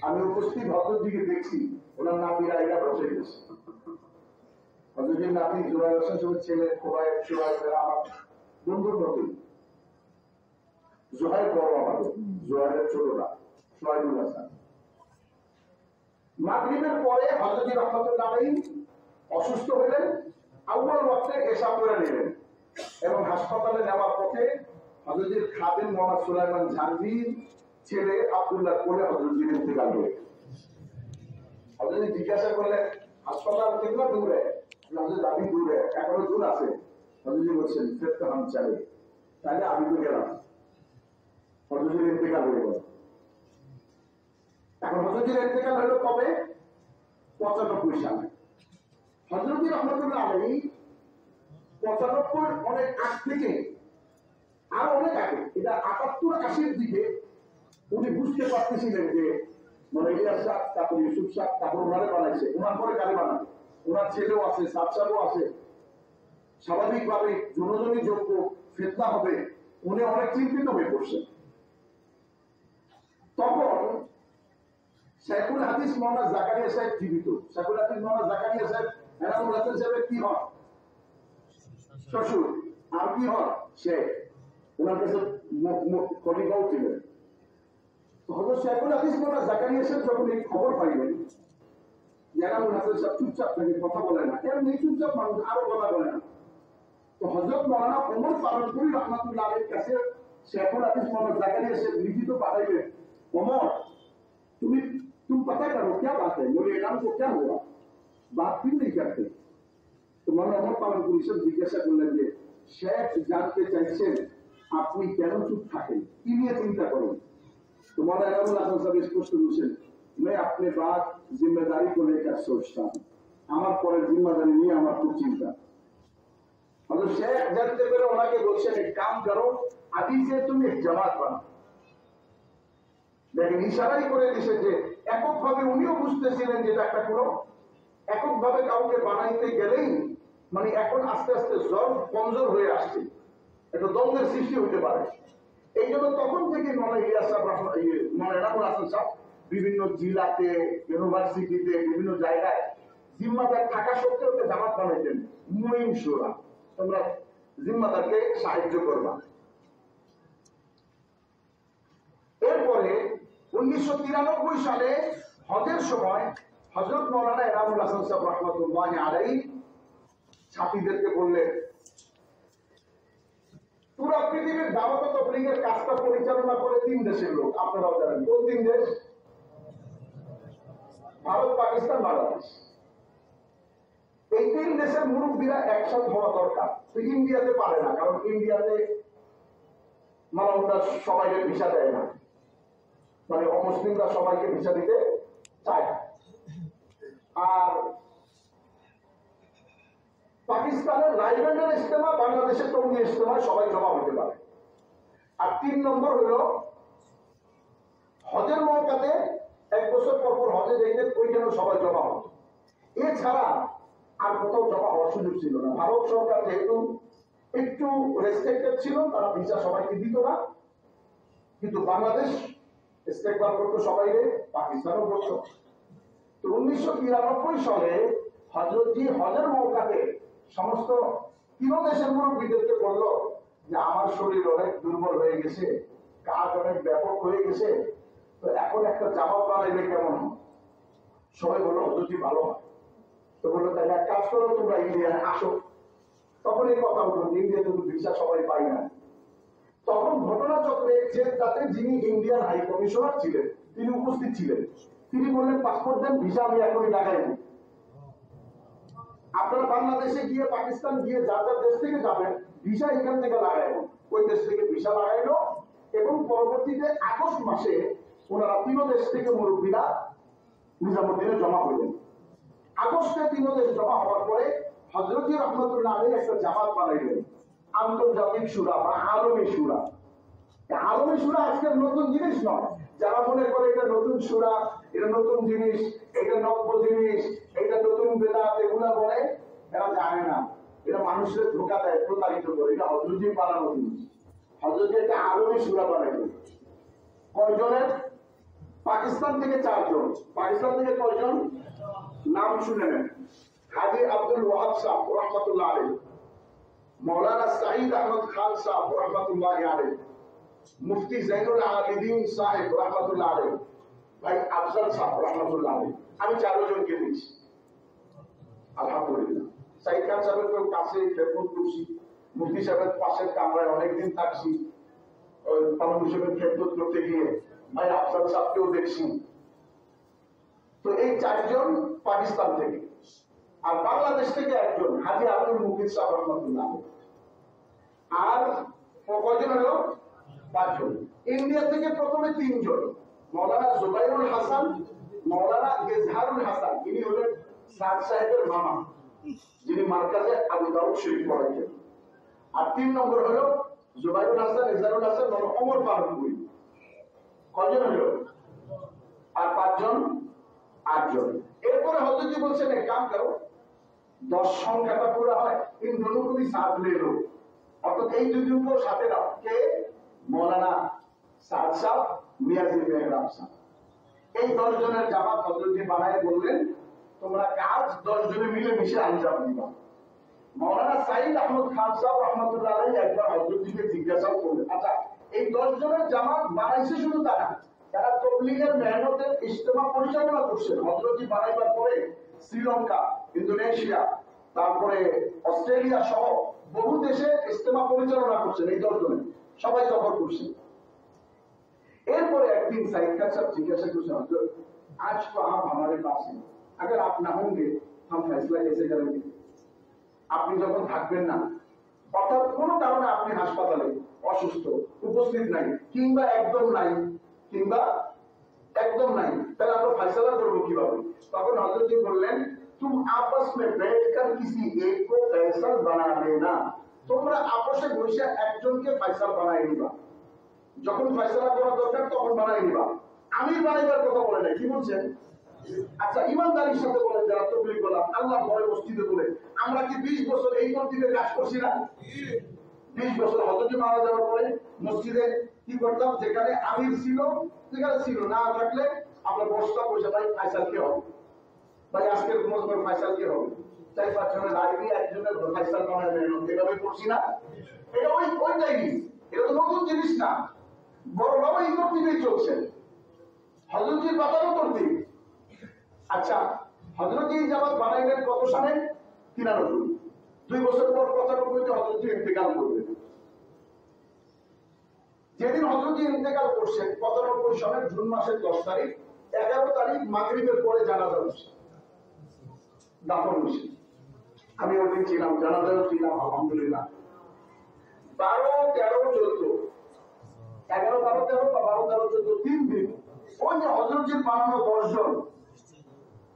আমি উপস্থিত হযরতজিকে দেখছি, ওনার নাতিরা এরা বসে গেছে। হযরতের নাতি জুবাইর হোসেন সাহেবের ছেলে খোবাইব সুবাইব আমার বন্ধুর মতোই। জোহাইর বড় আমাদের, জোহাইরের ছোটরা সোহাইবুল হাসান। মাগরিবের পরে হযরত রহমাতুল্লাহ আলাইহি অসুস্থ হলেন, আউয়াল ওয়াক্তে এশা পড়ে নিলেন এবং হাসপাতালে নেওয়ার পথে হযরতের খাদেম মোহাম্মদ সুলাইমান জানবীর ছেলে আব্দুল্লাহ কোলে হযরতের ইন্তেকাল হয়ে। হযরত জিজ্ঞাসা করলেন হাসপাতাল কিতনা দূর है? হযরত আবি দূর है, এখনো দূর আছে। হযরত বলছেন ফির তো हम चले, তাহলে আমি তো গেলাম। হযরতের ইন্তেকাল হয়ে গেল। এখন হযরতের ইন্তেকাল হলো কবে? 95 সালে। হযরত রহমাতুল্লাহ আলাইহি 95 অনেক আগ থেকে, আর অনেক আগে, এটা 78-80 দিকে উনি বুঝতে পারতেছিলেন যে মানে ইলিয়াস সাহেব, তারপর ইউসুফ সাহেব, তারপর ওনারে বানাইছে, ওনার পরে কারে বানাবে, ওনার ছেলেও আছে, সাত সাহেবও আছে, স্বাভাবিকভাবে জনজনী যোগ্য ফিতনা হবে, উনি অনেক চিন্তিত হয়ে পড়ছেন। তখন শাইখুল হাদিস মাওলানা জাকারিয়া সাহেব জীবিত। শাইখুল হাদিস মাওলানা জাকারিয়া সাহেব এনামুল হাসান সাহেবের কি হন? শ্বশুর। আর কি হন? শেখ। ওনার কাছে খলিফাও ছিলেন। হযরত শাইখুল হাদিস মাওলানা জাকারিয়া সাহেব যখন এই খবর পাইলেন এনামুল হাসান সাহেব চুপচাপ থেকে কথা বলে না, এমনি চুপচাপ মানুষ আরো কথা বলে না। তো হযরত মাওলানা ওমর পালনপুরি রহমাতুল্লাহ আলাইহির কাছে শাইখুল হাদিস মাওলানা জাকারিয়া সাহেব লিখিত পাঠাইলেন, ওমর तुम पता करो क्या बात है, मेरे इनाम को क्या हुआ, बात क्यों नहीं करते? तो मौलाना ओमर पालनपुरी साहेब जिज्ञासा করলেন যে শেখ জানতে চাইছেন আপনি কেন চুপ থাকেন, কি নিয়ে চিন্তা করেন? तो मौलाना एनामुल हसन साहब स्पष्ट বলেছেন, मैं अपने बात जिम्मेदारी को लेकर सोचता हूं, আমার পরের জিম্মাদারি নিয়ে আমার খুব চিন্তা। হযরত শেখ জানতে পেরে ওনাকে বলছেন এক কাম করো, আদি से तुम एक जमात बनाओ। দেখেন ইশারাই করে দিয়েছে যে এককভাবে উনিও বুঝতেছিলেন যে এটা একটা কোনো এককভাবে কাউকে বানাইতে গেলেই মানে এখন আস্তে আস্তে জল কমজোর হয়ে আসছে, একটা দ্বন্দ্বের সৃষ্টি হতে পারে। এই জন্য তখন থেকে মৌলানা ইলিয়াস সাহেব মৌলানা এনামুল হাসান সাহেব বিভিন্ন জেলাতে, ইউনিভার্সিটিতে, বিভিন্ন জায়গায় জিম্মাদার থাকা সত্ত্বেও জামাত বানাইতেন, মুইন শুরা, তোমরা জিম্মাদারকে সাহায্য করবা। এরপরে 1993 সালে হজের সময় হযরত মাওলানা এনামুল হাসান সাহেব রহমাতুল্লাহ আলাইহি ছাত্রীদেরকে বললেন, পুরো পৃথিবীর দাওয়াত ও তাবলীগের কাজটা পরিচালনা করে 3 দেশের লোক, আপনারাও জানেন কোন 3 দেশ? ভারত, পাকিস্তান, বাংলাদেশ। এই 3 দেশের মুরব্বীরা একসাথে হওয়া দরকার। তো ইন্ডিয়াতে পারে না, কারণ ইন্ডিয়াতে মানবরা সবাইকে ভিসা দেয় না, মানে অমুসলিমরা সবাইকে ভিসা দিতে চায়। আর পাকিস্তান পাকিস্তানের রাইভেন্ডের ইজতেমা, বাংলাদেশের টঙ্গী ইজতেমায় সবাই জমা হতে পারে। আর 3 নম্বর হলো হজের মৌকাতে 1 বছর পর পর হজে যাইতে ওইখানে সবাই জমা হতো। এছাড়া আর কোথাও জমা হওয়ার সুযোগ ছিল না। ভারত সরকার যেহেতু একটু রেস্ট্রিক্টেড ছিল, তারা ভিসা সবাইকে দিত না, কিন্তু বাংলাদেশ ইস্তেকবাল করতো সবাইকে, পাকিস্তানও করতো। তো 1993 সালে হযরতজি হজের মৌকাতে সমস্ত 3 দেশের মুরব্বীদেরকে বলল যে আমার শরীর অনেক দুর্বল হয়ে গেছে, কাজ অনেক ব্যাপক হয়ে গেছে, তো এখন একটা জামাত বানাইলে কেমন হয়? সবাই বললো হযরতজি ভালো হয়। তো বললো তাহলে এক কাজ করো, তোমরা ইন্ডিয়ায় আসো। তখন এই কথা উঠল, ইন্ডিয়া কিন্তু ভিসা সবাই পাই না। তখন ঘটনাচক্রে তাতে যিনি ইন্ডিয়ান হাই কমিশনার ছিলেন তিনি উপস্থিত ছিলেন। তিনি বললেন পাসপোর্ট দেন, ভিসা আমি এখনই লাগাইব। আপনারা বাংলাদেশে গিয়ে পাকিস্তান গিয়ে যার যার দেশ থেকে যাবেন, ভিসা এখান থেকে লাগাইব। ওই দেশ থেকে ভিসা লাগাইলো এবং পরবর্তীতে আগস্ট মাসে ওনারা 3 দেশ থেকে মুরব্বীরা নিজামুদ্দিনে জমা হলেন। আগস্টে 3 দেশ জমা হওয়ার পরে হযরতজি রহমতুল্লাহ আলাইহি একটা জামাত বানাইলেন, আন্তর্জাতিক শুরা বা আলমী শুরা। আলমী শুরা আজকের নতুন জিনিস নয়। যারা মনে করে এটা নতুন শুরা, এটা নতুন জিনিস, এটা নব্য জিনিস, এটা নতুন বেদাত, এগুলা বলে, এরা জানে না। এটা মানুষের ধোঁকা দেয়, প্রতারিত করে। এটা হযরতজি বানানো জিনিস। হযরতজি একটা আলমী শুরা বানাইলেন। কয়জনের? পাকিস্তান থেকে 4 জন। পাকিস্তান থেকে কয়জন? নাম শুনে নেন। হাজী আব্দুল ওয়াহাব সাহেব রহমতুল্লাহ আলাইহি, मौलाना सईद अहमद खान साहब रहमतुल्लाह अलैह, मुफ्ती जैनुल आबिदीन साहेब रहमतुल्लाह अलैह, भाई अफजल साहब रहमतुल्लाह अलैह। আমি 4 জনকে দিয়েছি আলহামদুলিল্লাহ। সাইদ খান সাহেবের তো কাছে খেদমত করছি, মুফতি সাহেবের পাশের কামরায় অনেকদিন থাকছি, ওই পালন সাহেবের খেদমত করতে গিয়ে ভাই আফজল সাহেবকেও দেখছি। তো এই 4 জন পাকিস্তান থেকে, আর বাংলাদেশ থেকে 1 জন হাজী আব্দুল মুকিত সাহেব রহমতুল্লাহ, আর কয়জন হলো? 5 জন। ইন্ডিয়া থেকে প্রথমে 3 জন, মৌলানা জুবাইরুল হাসান, মৌলানা ইজহারুল হাসান, ইনি হলেন সাদ সাহেবের মামা, যিনি মার্কাজে আবু দাউদ শরীফ পড়াইতেন। আর 3 নম্বর হলো জুবাইরুল হাসান, ইজহারুল হাসান, ওমর ফারুক। কয়জন হলো? আর 5 জন 8 জন। এরপরে হযরতজি বলছেন এক কাম করো, 10 সংখ্যাটা পুরা হয়, इन दोनों को भी साथ ले लो। অর্থাৎ এই 2 জনকে সাথে নাও। কে? মৌলানা সাদ সাহেব, মিয়াজি মেহরাব সাহেব। এই 10 জনের জামাত হযরতজি বানায় বললেন তোমরা কাজ 10 জনে মিলে মিশে আঞ্জাম দিবা। মৌলানা সাইদ আহমদ খান সাহেব রহমতুল্লাহ আলাইহি একবার হযরতজিকে জিজ্ঞাসা করলেন, আচ্ছা এই 10 জনের জামাত বানাইছে শুধু তারা, যারা তাবলীগের মেহনতের ইজতেমা পরিচালনা করছেন, হযরতজি বানাইবার পরে শ্রীলঙ্কা, ইন্দোনেশিয়া, তারপরে অস্ট্রেলিয়া সহ বহু দেশে ইজতেমা পরিচালনা করছেন, এই 10 জনে সবাই সফর করছেন। এরপরে একদিন সাইদ খান সাহেব জিজ্ঞাসা করছেন, হযরত आज तो आप हमारे पास हैं, अगर आप ना होंगे हम फैसला कैसे करेंगे? আপনি যখন থাকবেন না, অর্থাৎ কোনো কারণে আপনি হাসপাতালে অসুস্থ, উপস্থিত নাই, কিংবা একদম নাই, তাহলে আমরা ফয়সালা করব কিভাবে? তখন হযরতজি বললেন तुम आपस में बैठकर किसी एक को फैसल बना लेना। তোমরা আপসে বসে একজনকে ফয়সাল বানাই নিবা, যখন ফয়সালা করা দরকার তখন বানাই নিবা। আমি বানাইবার কথা বলে নাই, কি বলছেন? আচ্ছা ইমানদারির সাথে বলেন, যারা তাবলীগ বলেন, আল্লাহ ভয়ে মসজিদে বলে, আমরা কি 20 বছর এই মসজিদে কাজ করছি না? 20 বছর হযরতজি মারা যাওয়ার পরে মসজিদে কি করতাম? যেখানে আমির ছিল, যেখানে ছিল না থাকলে আমরা বসতাম, বসে ভাই ফয়সাল কি হবে, ভাই আজকের মজবুর ফয়সাল কি হবে, 4-5 জনের দাঁড়িয়ে একজনের ফয়সাল বানায় নেন, এভাবে করছি না? এটা ওইটাই, এটা তো নতুন জিনিস না, বড় বাবা এই করতেই চলছে, হযরতজির বাবারও করতে। আচ্ছা হযরতজি জামাত বানাইলেন কত সালে? 93। 2 বছর পর 95-তে হযরতজি ইন্তেকাল করলেন। যেদিন হযরতজি ইন্তেকাল করছেন 95 সালের জুন মাসের 10 তারিখ, 11 তারিখ মাগরিবের পরে জানাজা হচ্ছে, দাফন হচ্ছে। আমি ওদিন ছিলাম, জানাজাও ছিলাম আলহামদুলিল্লাহ। 12, 13, 14, 11, 12, 13 বা 12, 13, 14 3 দিন ওই যে হযরতজির বানানো 10 জন,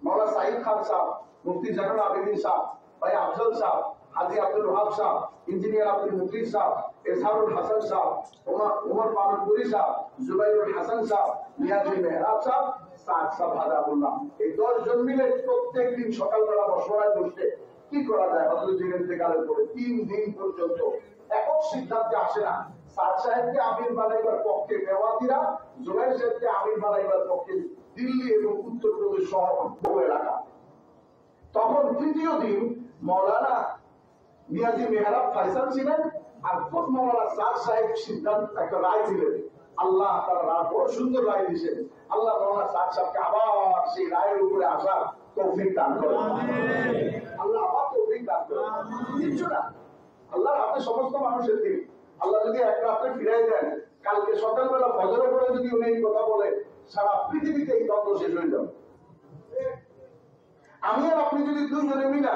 মৌলানা সাইদ খান সাহেব, মুফতি জৈনুল আবিদিন সাহেব, ভাই আফজল সাহেব, हाजी अब्दुल वहाब साहब, इंजीनियर अब्दुल मुकीम साहब, एजहारुल हसन साहब, उमर पालनपुरी साहब, जुबैरुल हसन साहब, नियाजी मेहराब साहब, साद साहब হাদাবুল্লাহ। এই 10 জন মিলে প্রত্যেক দিন সকালবেলা মশওয়ারায় বসে কি করা যায় হযরতের ইন্তেকালের পরে 3 দিন পর্যন্ত একক সিদ্ধান্তে আসে না। সাদ সাহেবকে আমির বানাইবার পক্ষে মেওয়াতিরা, জুবাইর সাহেবকে আমির বানাইবার পক্ষে দিল্লি এবং উত্তরপ্রদেশ সহ বহু এলাকা। তখন তৃতীয় দিন মৌলানা নিয়াজি মেহরাব ফয়সাল ছিলেন আর খোদ মৌলানা সাদ সাহেব সিদ্ধান্ত একটা রায় দিলেন। আল্লাহ তার রায় বড় সুন্দর রায় দিয়েছেন। আল্লাহ মৌলানা সাদ সাহেবকে আবার সেই রায়ের উপরে আসার তৌফিক দান করেন। আল্লাহ আবার তৌফিক দান করেন। কিচ্ছু না, আল্লাহর হাতে সমস্ত মানুষের দিন। আল্লাহ যদি এক রাত্রে ফিরাই দেন, কালকে সকালবেলা ফজরের পরে যদি উনি এই কথা বলে, সারা পৃথিবীতে এই দ্বন্দ্ব শেষ হয়ে যাবে। আমি আর আপনি যদি দুইজনে মিলা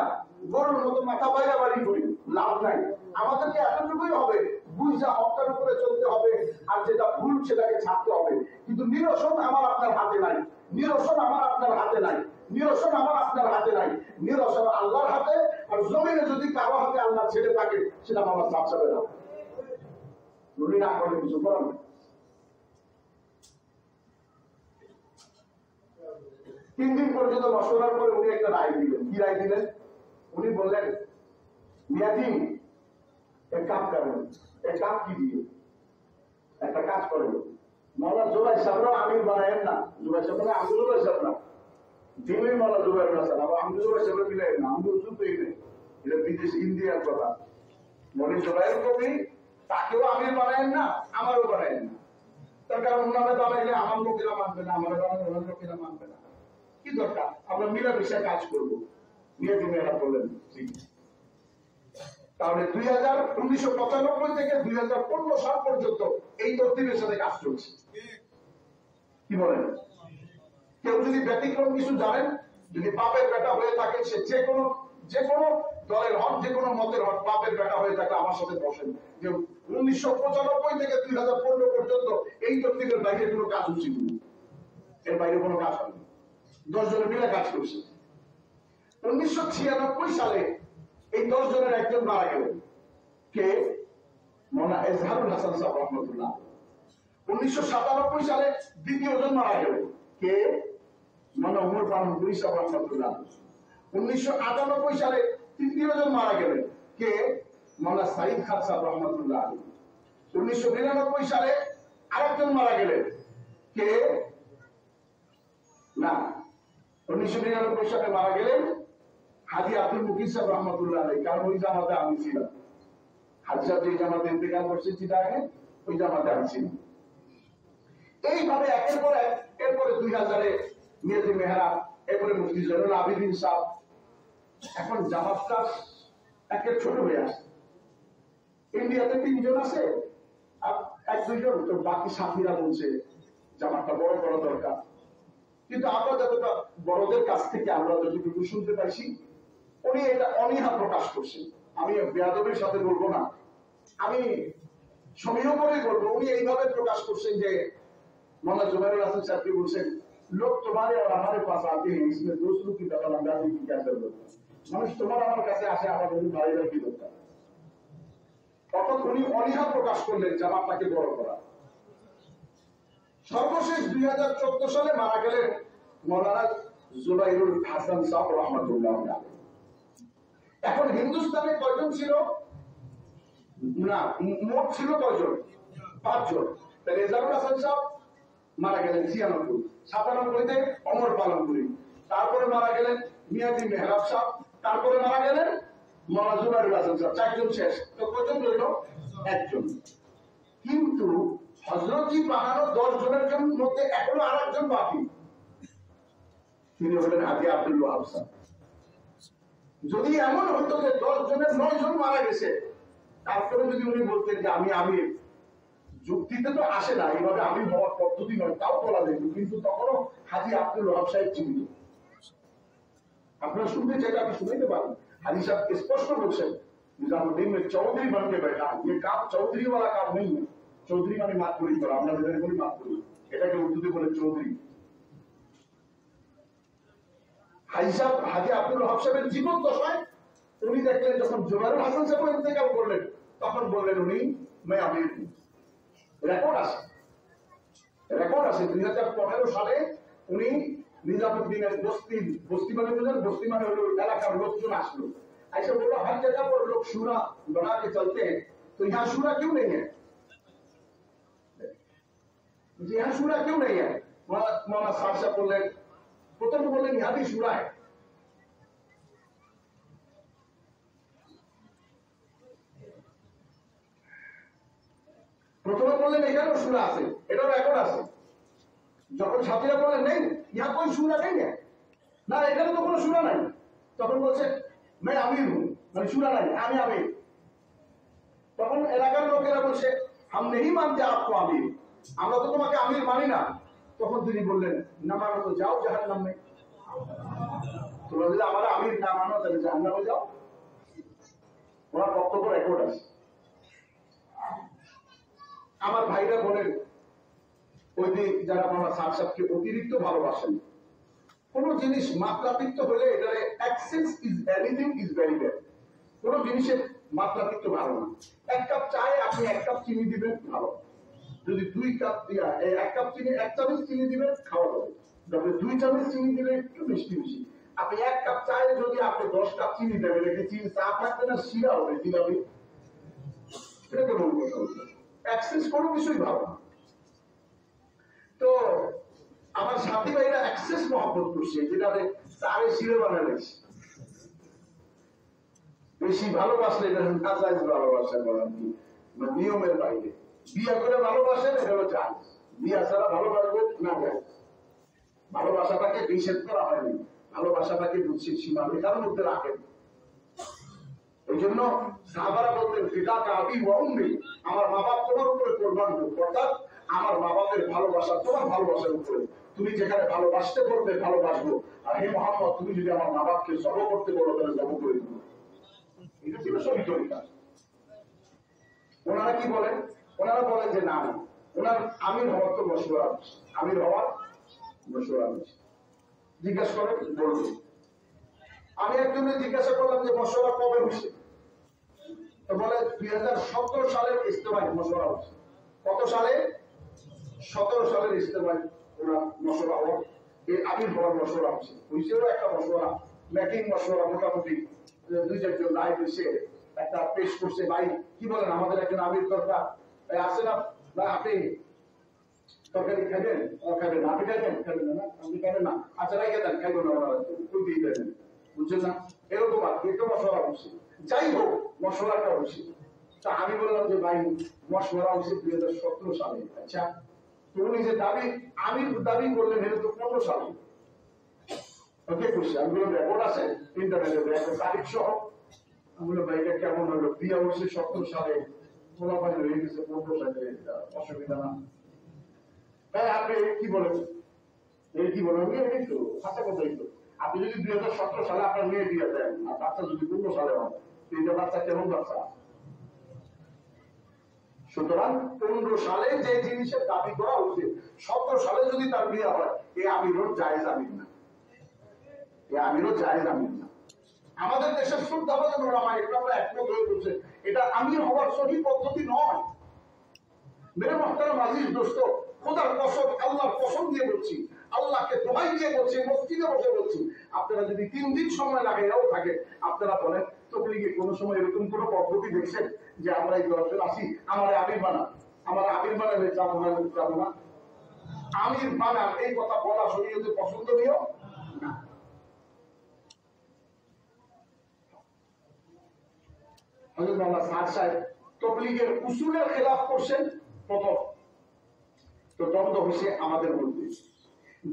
গরুর মতো মাথা বাইরা বাড়ি করি, লাভ নাই। আমাদেরকে এতটুকুই হবে, বুঝা হকটার উপরে চলতে হবে, আর যেটা ভুল সেটাকে ছাড়তে হবে। কিন্তু নিরসন আমার আপনার হাতে নাই, নিরসন আমার আপনার হাতে নাই, নিরসন আমার আপনার হাতে নাই। নিরসন আল্লাহর হাতে। আর জমিনে যদি কারো হাতে আল্লাহ ছেড়ে থাকে, সেটা আমার চাপ যাবে না। উনি না করলে কিছু করেন না। 3 দিন পর্যন্ত মশওয়ারার পরে উনি একটা রায় দিলেন। কি রায় দিলেন? উনি বললেন, মিয়াজি এক কাজ করেন। এক কাজ কি দিয়ে একটা কাজ করেন, মৌলা জুবাই সাহেবরা আমির বানায়েন না। জুবাই সাহেব মানে আমি জুবাই সাহেব না, দিল্লির মৌলা জুবাই হাসান। আবার আমি জুবাই সাহেব মিলাই না, আমি উজু পেয়ে নেই। এটা বিদেশ ইন্ডিয়ার কথা। মনে জুবাইয়ের কবি তাকেও আমির বানায়েন না, আমারও বানায়েন না। তার কারণ ওনারা বানাইলে আমার লোকেরা মানবে না, আমার বানাইলে ওনার লোকেরা মানবে না। কি দরকার? আমরা মিলামিশা কাজ করবো। মিয়াজি মেহরাব বললেন ঠিক। তাহলে 1995 থেকে 2015 সাল পর্যন্ত এই তরতিবের সাথে কাজ চলছে। কি বলেন? কেউ যদি ব্যতিক্রম কিছু জানেন, যদি বাপের বেটা হয়ে থাকেন, সে যে কোনো দলের হক, যে কোনো মতের হক, বাপের বেটা হয়ে থাকলে আমার সাথে বসেন। যে 1995 থেকে 2015 পর্যন্ত এই তরতিবের বাইরে কোনো কাজ উচিত নেই, এর বাইরে কোনো কাজ হয়নি। 10 জনে মিলে কাজ করছে। 1996 সালে এই 10 জনের একজন মারা গেলেন। কে? মৌলানা এজহারুল হাসান সাহেব রহমতুল্লাহ। 1997 সালে দ্বিতীয় জন মারা গেলেন। কে? মৌলানা উমর পালনপুরি সাহেব রহমতুল্লাহ। 1998 সালে তৃতীয় জন মারা গেলেন। কে? মৌলানা সাইদ খান সাহেব রহমতুল্লাহ। 1999 সালে আরেকজন মারা গেলেন। কে? না, 1999 সালে মারা গেলেন হাজি আব্দুল মুকিম সাহেব রহমতুল্লাহ আলাইহি। কারণ ওই জামাতে আমি ছিলাম। হাজি সাহেব যে জামাতে ইন্তেকাল করছে চিটাগাঙে, ওই জামাতে আমি ছিলাম। এইভাবে একের পর এক, এরপরে 2000-এ মিয়াজি মেহরাব, এরপরে মুফতি জয়নুল আবেদিন সাহেব। এখন জামাতটা একের ছোট হয়ে আসছে। ইন্ডিয়াতে 3 জন আছে, আর 1-2 জন, তো বাকি সাথীরা বলছে জামাতটা বড় করা দরকার। কিন্তু আমরা যতটা বড়দের কাছ থেকে আমরা যতটুকু শুনতে পাইছি, উনি এটা অনীহা প্রকাশ করছেন। আমি বেয়াদবের সাথে বলবো না, আমি সমীহ করে বলবো। উনি এইভাবে প্রকাশ করছেন যে मौलाना जुबैर हसन साहब की बोलते लोग तुम्हारे और हमारे पास आते हैं, इसमें दूसरों की दखल अंदाजी की क्या जरूरत है? মানুষ তোমার আমার কাছে আসে আমাদের ভাইরা কি দরকার? অর্থাৎ উনি অনীহা প্রকাশ করলেন জামাতটাকে বড় করা। সর্বশেষ 2014 সালে মারা গেলেন মৌলানা জুবাইরুল হাসান সাহেব রহমতুল্লাহ আলাইহি। এখন হিন্দুস্তানে কয়জন ছিল? না, মোট ছিল কয়জন? 5 জন। তাহলে এজারুল হাসান সাহেব মারা গেলেন 96, 97-তে অমর পালনপুরি, তারপরে মারা গেলেন মিয়াজি মেহরাব সাহেব, তারপরে মারা গেলেন মৌলানা জুবাইরুল হাসান সাহেব। 4 জন শেষ। তো কয়জন রইল? 1 জন। কিন্তু হযরতজি বানানো 10 জনের মধ্যে এখনো আরেকজন বাকি, তিনি হলেন হাজি আব্দুল ওয়াহাব সাহেব। যদি এমন হতো যে 10 জনের 9 জন মারা গেছে, তারপরে যদি উনি বলতেন যে আমি যুক্তিতে তো আসে না, এইভাবে আমি হওয়ার পদ্ধতি নয়, তাও বলা যেত, কিন্তু তখনও হাজি আব্দুল ওয়াহাব সাহেব জীবিত। আপনারা শুনতে চাইলে আপনি শুনতে পারেন। हाजी साहब स्पष्ट रूप से निजामुद्दीन में चौधरी बन के बैठा। ये काम चौधरी वाला काम नहीं है। चौधरी माने मातपुरी करा, আমরা যেটা বলি মাতপুরি, এটাকে উর্দুতে বলে চৌধুরী। হাজি সাহেব, হাজি আব্দুল ওয়াহাব সাহেবের জীবন দশায় উনি দেখলেন যখন জুবাইরুল হাসান সাহেব ইন্তেকাল করলেন তখন বললেন উনি मैं আমির हूं। রেকর্ড আছে 2015 সালে উনি নিজামুদ্দিনের বস্তি মানে বুঝলেন, বস্তি মানে হলো এলাকার লোকজন আসলো, ऐसे बोला हर जगह पर लोग शूरा बना के चलते हैं तो यहाँ शूरा क्यों नहीं है, यहाँ शूरा क्यों नहीं है। मौलाना साहब बोललेন, প্রথম বললেন यहाँ भी शूरा है। প্রথমে বললেন এখানেও শূরা আছে, এটাও রেকর্ড আছে। যখন সাথীরা বললেন নেই यहाँ कोई शूरा नहीं है, না এখানে তো কোনো শূরা নাই, তখন বলছে मैं আমির हूं, মানে শূরা নাই, আমি আমির। তখন এলাকার লোকেরা বলছে हम नहीं मानते आपको আমির, আমরা তো তোমাকে আমির মানি না। তখন তিনি বললেন না মানো তো যাও জাহান্নাম में, তোমরা যদি আমার আমির না মানো তাহলে জাহান্নামে যাও। ওনার বক্তব্য রেকর্ড আছে। আমার ভাইরা বলেন ওই যে যারা আমার সাহেবকে অতিরিক্ত ভালোবাসেন, কোন জিনিস মাত্রাতিরিক্ত হলে এটা excess is anything is very bad. কোন জিনিসের মাত্রাতিরিক্ত ভালো না। এক কাপ চায়ে আপনি এক কাপ চিনি দিবেন ভালো, যদি 2 কাপ এক কাপ চিনি 1 চামচ চিনি দিবেন খাওয়া যাবে, তবে 2 চামচ চিনি দিলে একটু মিষ্টি মিষ্টি। আপনি এক কাপ চায়ে যদি আপনি 10 কাপ চিনি দেবেন, এটা চিনি চা থাকবে না শিরা হবে, কিভাবে এটা কেমন কথা হচ্ছে। এক্সেস কোনো কিছুই ভালো না। তো আমার সাথী ভাইরা এক্সেস মহব্বত করছে, যেটা চারে শিরে বানাইছে। বেশি ভালোবাসলে এটা নাজায়েজ ভালোবাসা বলা, নিয়মের বাইরে। বিয়ে করে ভালোবাসেন এটা হলো জায়েজ, বিয়ে ছাড়া ভালোবাসবে না জায়েজ। ভালোবাসাটাকে নিষেধ করা হয়নি, ভালোবাসাটাকে বুঝছে সীমারেখার মধ্যে রাখেন। এই জন্য সাহাবারা বলতেন ফিদা কাবি ওয়া উম্মি, আমার মা বাপ তোমার উপরে কোরবান হোক, অর্থাৎ আমার মা বাপের ভালোবাসা তোমার ভালোবাসার উপরে, তুমি যেখানে ভালোবাসতে বলবে ভালোবাসবো, আর হে মোহাম্মদ তুমি যদি আমার মা বাপকে জব করতে বলো তাহলে জব করে দেবো। এটা ছিল সবই তরিকা। ওনারা কি বলেন, ওনারা বলেন যে না ওনার আমির হওয়ার তো মশওয়ারা, আমির হওয়ার মশওয়ারা জিজ্ঞাসা করেন বলবো। আমি একজনের জিজ্ঞাসা করলাম যে মশওয়ারা কবে হয়েছে, তো বলে 2017 সালের ইজতেমায় মশওয়ারা হচ্ছে। কত সালে? 17 সালের ইজতেমায় ওনার মশওয়ারা হওয়ার, এই আমির হওয়ার মশওয়ারা হচ্ছে। হয়েছেও একটা মশওয়ারা, ম্যাকিং মশওয়ারা, মোটামুটি 2-4 রায় এসে একটা পেশ করছে, ভাই কি বলেন আমাদের একজন আমির দরকার, আসে না ভাই, আপনি তরকারি খাবেন? খাবেন না। আপনি খাবেন? খাবেন না। আপনি খাবেন না, আচ্ছা রেখে দেন, খাইবেন না, ওই দিয়ে দেবেন, বুঝছেন না? এরকম আর কি মশওয়ারা হচ্ছে। যাই হোক মশওয়ারাটা হচ্ছে। তা আমি বললাম যে ভাই মশওয়ারা হচ্ছে 2017 সালে। আচ্ছা তো উনি যে দাবি আমির দাবি করলেন এটা তো 15 সালে। ওকে খুশি, আমি বললাম রেকর্ড আছে ইন্টারনেটে, একটা তারিখ সহ। আমি বললাম ভাই এটা কেমন হলো, বিয়ে হচ্ছে 17 সালে, তোলা পানি হয়ে গেছে 15 সালে, অসুবিধা না। তাই আপনি কি বলেন, এই কি বলেন এই তো হাসা কথাই তো। আপনি যদি 2017 সালে আপনার মেয়ে বিয়ে দেন আর বাচ্চা যদি 15 সালে হয়, এইটা বাচ্চা কেমন বাচ্চা? সুতরাং 15 সালে যে জিনিসের দাবি করা উচিত, 17 সালে যদি তার বিয়ে হয়, এই আমিরও জায়েজ আমির না, এই আমিরও জায়েজ আমির না। আমাদের দেশের শ্রদ্ধাভাজন ওলামা ইকরামরা একমত হয়ে বলছে এটা আমির হওয়ার সঠিক পদ্ধতি নয়। মেরে মুহতারাম আজিজ দোস্ত, খোদার কসম, আল্লাহর কসম দিয়ে বলছি, আল্লাহকে দোহাই দিয়ে বলছি, মসজিদে বসে বলছি, আপনারা যদি 3 দিন সময় লাগে এও থাকে, আপনারা বলেন তবলিগে কোন সময় এরকম কোন পদ্ধতি দেখছেন যে আমরা এই 10 জন আসি আমার আমির বানান, আমার আমির বানাবে, যাবো না যাবো না, আমির বানান, এই কথা বলা শরীয়তে পছন্দনীয় না। হযরত আল্লাহ সাহেব তবলিগের উসুলের খেলাফ করছেন প্রথম, তো দ্বন্দ্ব হয়েছে আমাদের মধ্যে।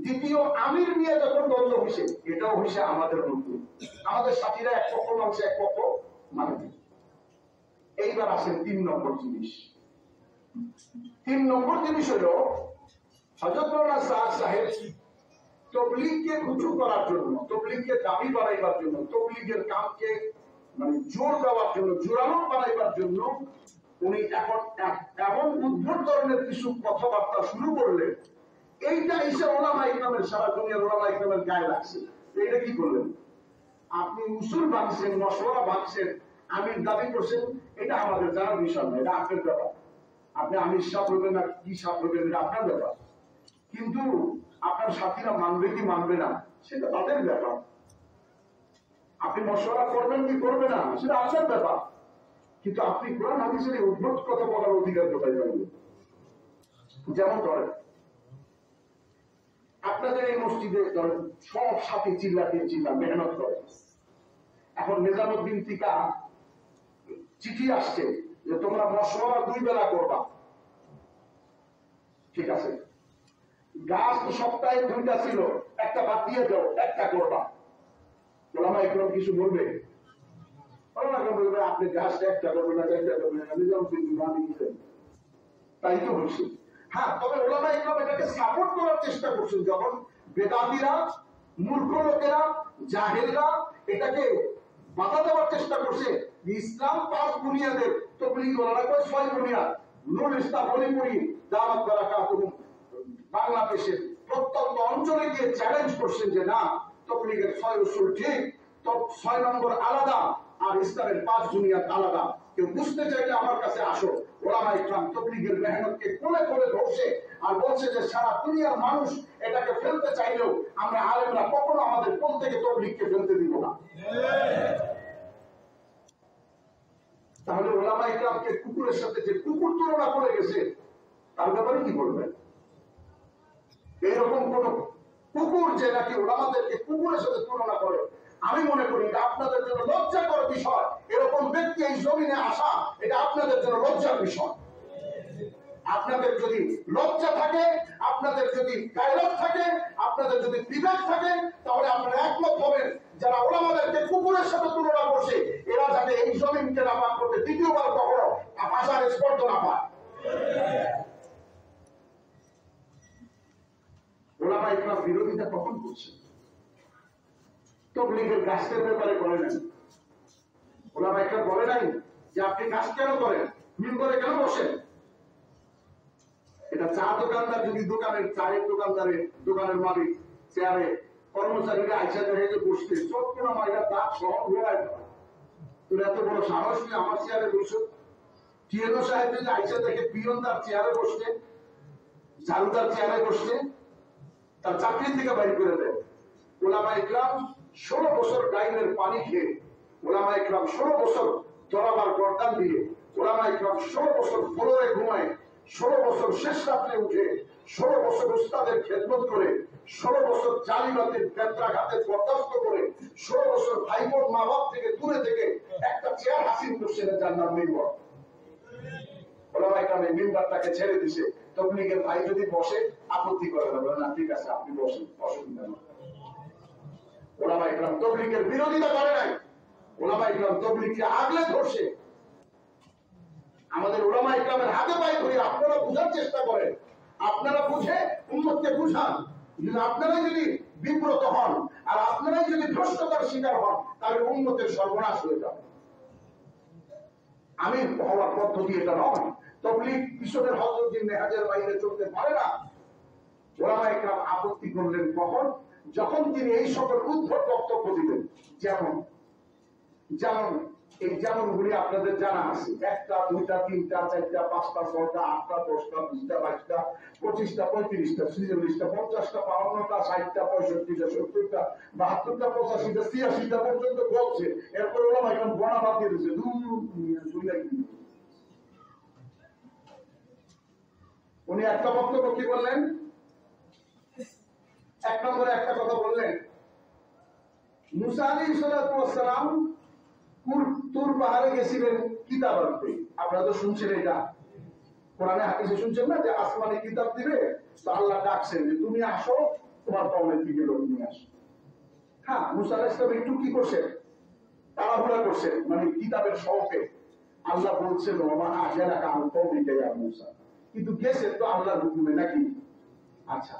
দ্বিতীয় আমির নিয়ে যখন দ্বন্দ্ব হয়েছে, এটাও হয়েছে আমাদের মধ্যে। আমাদের সাথীরা এক পক্ষ মানছে, এক পক্ষ মানে। এইবার আসেন 3 নম্বর জিনিস। 3 নম্বর জিনিস হলো হযরত মাওলানা সাদ সাহেব তবলিগকে রুজু করার জন্য, তবলিগকে দাবি বাড়াইবার জন্য, তবলিগের কামকে মানে জোর দেওয়ার জন্য, জোরালো বানাইবার জন্য উনি এখন এমন উদ্ভট ধরনের কিছু কথাবার্তা শুরু করলেন, এইটা এসে ওলামা ইকরামের, সারা দুনিয়ার ওলামা ইকরামের গায়ে লাগছে। এইটা কি করলেন? আপনি উসুল ভাঙছেন, মশওয়ারা ভাঙছেন, আমির দাবি করছেন, এটা আমাদের জানার বিষয় নয়, এটা আপনার ব্যাপার। আপনি আমির সাপ হবেন না কি সাপ হবেন এটা আপনার ব্যাপার, কিন্তু আপনার সাথীরা মানবে কি মানবে না সেটা তাদের ব্যাপার। আপনি মশওয়ারা করবেন কি করবে না সেটা আপনার ব্যাপার, কিন্তু আপনি কোরআন হাদিসের উদ্ভট কথা বলার অধিকার কোথায় পাইবেন? যেমন ধরেন আপনাদের এই মসজিদে ধরেন সব সাথে চিল্লাতে চিল্লা মেহনত করে, এখন নিজামুদ্দিন টিকা চিঠি আসছে যে তোমরা মশওয়ারা 2 বেলা করবা, ঠিক আছে, গাছ তো সপ্তাহে 2টা ছিল, একটা বাদ দিয়ে দাও, একটা করবা। ওলামা ইকরাম কিছু বলবে? বলবে আপনি গাছটা একটা করবেন না, 4টা করবেন না, নিজামুদ্দিন আমি দিলেন, তাই তো বলছি। হ্যাঁ, তবে ওলামা ইকরাম এটাকে সাপোর্ট করার চেষ্টা করছেন, যখন বেদাতিরা, মূর্খ লোকেরা, জাহেলরা এটাকে বাধা দেওয়ার চেষ্টা করছে। ইসলাম 5 বুনিয়াদের, তবলিগ ওলারা কয় 6 বুনিয়াদ। নুরুল ইসলাম হলিপুরি দাওয়াত বারাকাতুহু বাংলাদেশের প্রত্যন্ত অঞ্চলে গিয়ে চ্যালেঞ্জ করছেন যে না, তবলিগের 6 উসুল ঠিক, তো 6 নম্বর আলাদা আর ইসলামের 5 বুনিয়াদ আলাদা। কেউ বুঝতে চাইলে আমার কাছে আসো। ওলামা ইকরাম তবলিগের মেহনতকে কোলে কোলে ধরছে আর বলছে যে সারা দুনিয়ার মানুষ এটাকে ফেলতে চাইলেও আমরা আলেমরা কখনো আমাদের কোল থেকে তবলিগকে ফেলতে দিব না। তাহলে ওলামা ইকরামকে কুকুরের সাথে যে কুকুর তুলনা করে গেছে তার ব্যাপারে কি বলবেন? এইরকম কোন কুকুর যে নাকি ওলামাদেরকে কুকুরের সাথে তুলনা করে, আমি মনে করি এটা আপনাদের জন্য লজ্জাকর বিষয়। এরকম ব্যক্তি এই জমিনে আসা এটা আপনাদের জন্য লজ্জার বিষয়। আপনাদের যদি লজ্জা থাকে, আপনাদের যদি গায়রত থাকে, আপনাদের যদি বিবেক থাকে, তাহলে আপনারা একমত হবেন যারা ওলামাদেরকে কুকুরের সাথে তুলনা করছে এরা যাতে এই জমিনকে নাপাক করতে দ্বিতীয়বার কখনো ভাষার স্পর্শ না পায়। ওলামা ইকরাম বিরোধিতা কখন করছে? তবলিগের গাছের ব্যাপারে বলে নাই। ওলামা ইকরাম বলে নাই যে আপনি কাজ কেন করেন, মিম্বরে কেন বসেন। এটা চা দোকানদার যদি চায়ের দোকানের মালিক চেয়ারে কর্মচারীরা আইসা দেখে বসতে চোখ না মাইরা দাঁত সহ ঘুরায়, তোর এত বড় সাহস নিয়ে আমার চেয়ারে বসে। টিএনও সাহেব যদি আইসা দেখে পিয়ন তার চেয়ারে বসতে, ঝাড়ুদার চেয়ারে বসতে, তার চাকরি থেকে বাইর করে দেয়। ওলামা ইকরাম 16 বছর ডাইনের পানি খেয়ে, ওলামা ইকরাম 16 বছর জলাবার গর্দান দিয়ে, ওলামা ইকরাম 16 বছর ফ্লোরে ঘুমায়, 16 বছর শেষ রাত্রে উঠে, 16 বছর উস্তাদের খেদমত করে, 16 বছর জালিমাতের বেত্রাঘাতে বরদাস্ত করে, 16 বছর ভাই বোন মা বাপ থেকে দূরে থেকে একটা চেয়ার হাসিল করছেন, যার নাম মিম্বর। ওলামা ইকরাম এই মিম্বরটাকে ছেড়ে দিছে। তবলিগের ভাই যদি বসে আপত্তি করে না, ঠিক আছে আপনি বসেন, অসুবিধা নেই। ওলামা ইকরাম তবলিগের বিরোধিতা করে নাই, ওলামা ইকরাম তবলিগকে আগলে ধরছে। আমাদের ওলামা ইকরামের হাতে পায়ে ধরে আপনারা বুঝার চেষ্টা করেন, আপনারা বুঝে উম্মতকে বুঝান। আপনারাই যদি বিব্রত হন আর আপনারাই যদি ভ্রষ্টতার শিকার হন তাহলে উম্মতের সর্বনাশ হয়ে যাবে। আমি হওয়ার পদ্ধতি এটা নয়। তবলিগ পিছনের হযরতের মেহাজের বাইরে চলতে পারে না। ওলামা ইকরাম আপত্তি করলেন কখন? যখন তিনি এই সকল উদ্ভট বক্তব্য দিলেন। যেমন এই যেমনগুলি আপনাদের জানা আছে, 1টা 2টা 3টা 4টা 5টা 6টা 8টা 10টা 20টা 22টা 25টা 35টা 46টা 50টা 52টা 60টা 65টা 70টা 72টা 85টা 86টা পর্যন্ত বলছে। এরপর ওলামা ইকরাম গণা বাদ দিয়ে দিয়েছে। উনি একটা বক্তব্য কি বললেন? 1 নম্বরে একটা কথা বললেন, মুসা আলাইহিস সালাম তুর পাহাড়ে গেছিলেন কিতাব আনতে। আপনারা তো শুনছেন, এটা কোরআনে হাদিসে শুনছেন না যে আসমানে কিতাব দিবে, তো আল্লাহ ডাকছেন যে তুমি আসো, তোমার কওমের দিকে লোক নিয়ে আসো। হ্যাঁ, মুসা আলাইহিস সালাম একটু কি করছেন, তাড়াহুড়া করছেন, মানে কিতাবের শওকে। আল্লাহ বলছেন ওমা আজালাকা আন কওমিকা ইয়া মুসা, কিন্তু গেছেন তো আল্লাহর হুকুমে নাকি। আচ্ছা,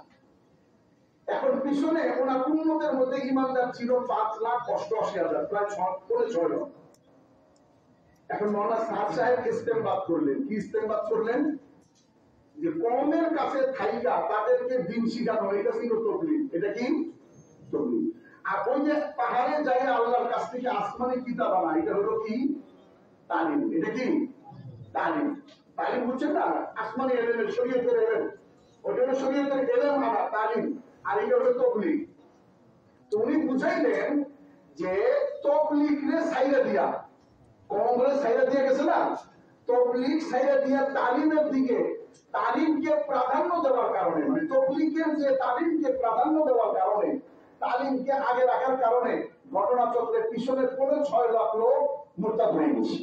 এখন পিছনে ওনার উম্মতের মধ্যে ইমানদার ছিল 5,88,000, প্রায় 6 লক্ষ। এখন মাওলানা সাদ সাহেব ইস্তেমবাদ করলেন। কি ইস্তেমবাদ করলেন? যে কওমের কাছে থাইকা তাদেরকে দিন শিখানো, এটা ছিল তবলিগ। এটা কি তবলিগ। আর ওই যে পাহাড়ে যাই আল্লাহর কাছ থেকে আসমানি কিতাব আনা, এটা হলো কি তালিম। এটা কি তালিম। তালিম বুঝছেন না? আসমানি এলেম, শরীয়তের এলেম, ওটা হলো শরীয়তের এলেম আনা তালিম। আর এটা হলো তবলিগ। তো উনি বুঝাইলেন যে তবলিগ রে সাইরা দিয়া, কংগ্রেস সাইরা দিয়ে গেছে না, তবলিগ সাইরা দিয়া তালিমের দিকে, তালিমকে প্রাধান্য দেওয়ার কারণে, মানে তবলিগের যে তালিমকে প্রাধান্য দেওয়ার কারণে, তালিমকে আগে রাখার কারণে ঘটনাচক্রের পিছনে 6 লাখ লোক মুরতাদ হয়ে গেছে।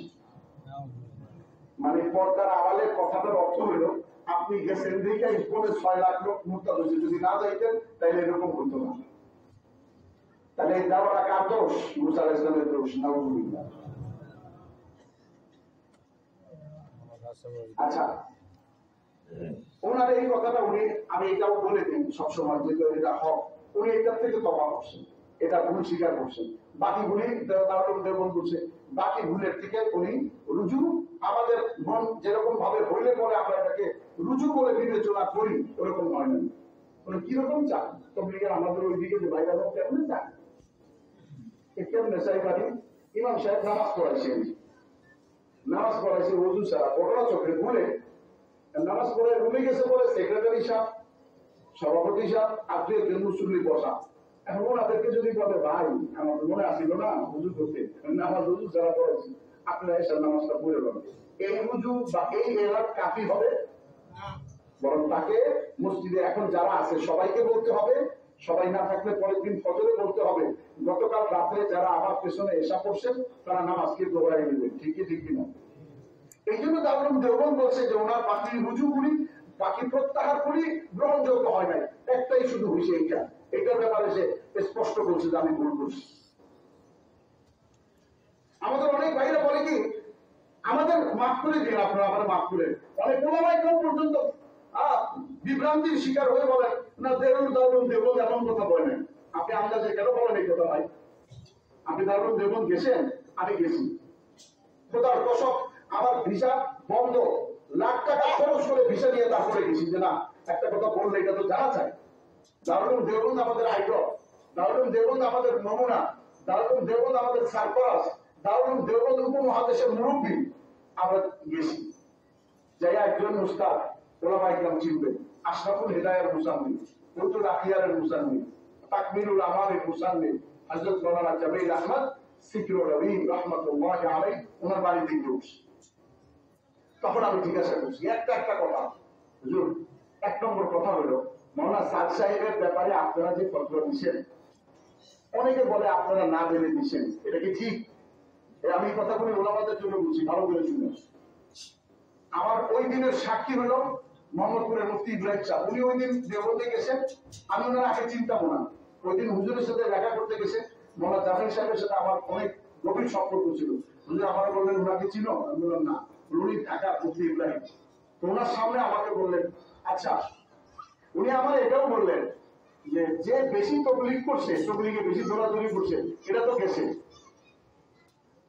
মানে পর্দার আড়ালে কথাটার অর্থ হলো আপনি গেছেন দিকে 6 লাখ লোক মুরতাদ হয়েছে। যদি না যাইতেন তাহলে এরকম হতো না। তাহলে এই দাওয়াটা কার দোষ? মুসা আলাইহিস সালামের দোষ। নাউযুবিল্লাহ। আচ্ছা, ওনার এই কথাটা আমি এটাও বলে দিই সবসময়, যেহেতু এটা হক, উনি এটার থেকে তবা করছেন, এটা ভুল স্বীকার করছেন। বাকি ভুলই দেবন করছে, বাকি ভুলের থেকে উনি রুজু, আমাদের মন যেরকম ভাবে হইলে পরে আমরা এটাকে রুজু বলে বিবেচনা করি, ওরকম হয় না। উনি কিরকম চান তবলিগের আমাদের ওই দিকে যে বাইরে লোক কেমন চান, কেমনে চাই পারি? ইমাম সাহেব নামাজ পড়াইছেন, নামাজ পড়াইছে ওযু ছাড়া, ঘটনা চক্রে ভুলে নামাজ পড়ে রুমে গেছে, পরে সেক্রেটারি সাহেব, সভাপতি সাহেব, আপনি একজন মুসল্লি বসা। এখন ওনাদেরকে যদি বলে ভাই আমার মনে আসিল না হুজু করতে, নামাজ হুজু যারা পড়াইছি আপনারা এসে নামাজটা পড়ে যাবেন, এই হুজু বা এই এলাকা কাফি হবে? বরং তাকে মসজিদে এখন যারা আছে সবাইকে বলতে হবে, সবাই না থাকলে পরের দিন ফজরে বলতে হবে গতকাল রাতে যারা আমার পেছনে এসা করছেন তারা নামাজকে দোহরাই নেবেন। ঠিক না? এই জন্য দারুল দেওবন্দ বলছে যে ওনার বাকি রুজুগুলি, বাকি প্রত্যাহার করি গ্রহণযোগ্য হয় নাই, একটাই শুধু হয়েছে এইটা। এইটার ব্যাপারে সে স্পষ্ট বলছে যে আমি ভুল করছি। আমাদের অনেক ভাইরা বলে কি আমাদের মাফ করে দিন, আপনারা আমার মাফ করে। অনেক ওলামায়ে কেরাম পর্যন্ত বিভ্রান্তির শিকার হয়ে বলেন না দারুল দেওবন্দ এমন কথা বলেন। আপনি আন্দাজে কেন বলেন এই কথা ভাই? আপনি দারুল দেওবন্দ গেছেন? আমি গেছি। খোদার কসম আমার ভিসা বন্ধ, লাখ টাকা খরচ করে ভিসা নিয়ে তারপরে গেছি যে না একটা কথা বললে এটা তো জানা চাই। দারুল দেওবন্দ আমাদের আইডল, দারুল দেওবন্দ আমাদের নমুনা, দারুল দেওবন্দ আমাদের সারপাস, দারুল দেওবন্দ উপমহাদেশের মুরব্বী। আমরা গেছি, যাই একজন উস্তাদ ওলামায়ে কেরাম চিনবেন, আশরাফুল হিদায়ার মুসান্নি, কুতুল আখিয়ারের মুসান্নি, তাকমিলুল আমালের মুসান্নি হযরত মাওলানা জামিল আহমদ সিকরু রবি রাহমাতুল্লাহি আলাইহি, ওনার বাড়িতে গেছি। তখন আমি জিজ্ঞাসা করছি একটা কথা, হুজুর এক নম্বর কথা হলো মাওলানা সাদ সাহেবের ব্যাপারে আপনারা যে ফতোয়া দিয়েছেন, অনেকে বলে আপনারা না জেনে দিয়েছেন, এটা কি ঠিক? আমি কথাগুলি ওলামাদের জন্য বলছি, ভালো করে শুনুন। আমার ওই দিনের সাক্ষী হলো মোহাম্মদপুরের মুফতি ইব্রাহিম সাহেব। উনি ওই দিন দেওবন্দে গেছেন, আমি ওনার আগে চিন্তাবো না। ওই দিন হুজুরের সাথে দেখা করতে গেছে, মোহাম্মদ জামিল সাহেবের সাথে আমার অনেক গভীর সম্পর্ক ছিল। হুজুর আমার বললেন ওনাকে চিনো? আমি বললাম না। উনি ঢাকা মুফতি ইব্রাহিম। তো ওনার সামনে আমাকে বললেন আচ্ছা। উনি আমার এটাও বললেন যে যে বেশি তবলিগ করছে, তবলিগে বেশি দৌড়াদৌড়ি করছে, এটা তো গেছে।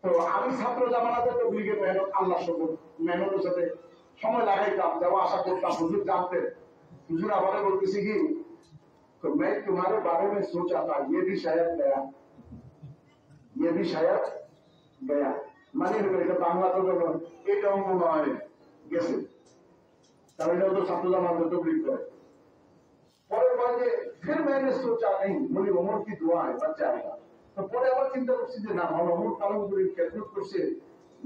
তো আমি ছাত্র জামানাতে তবলিগের মেহনত, আল্লাহ শকর মেহনতের সাথে সময় লাগাইতাম, যাওয়া আশা করতাম। হুজুর জানতেন, হুজুর আমাকে বলতেছি কি तो मैं तुम्हारे बारे में सोचा था ये भी शायद गया, ये भी शायद गया। মানে এটা বাংলা তো এটাও মনে হয় গেছে, কারণ এটা তো ছাত্র জামানাতে তবলিগ করে। পরে বলে যে फिर मैंने सोचा नहीं, बोली उमर की दुआ है बच जाएगा। তো পরে আবার চিন্তা করছি যে না মন ওমর পালন করে খেদমত করছে,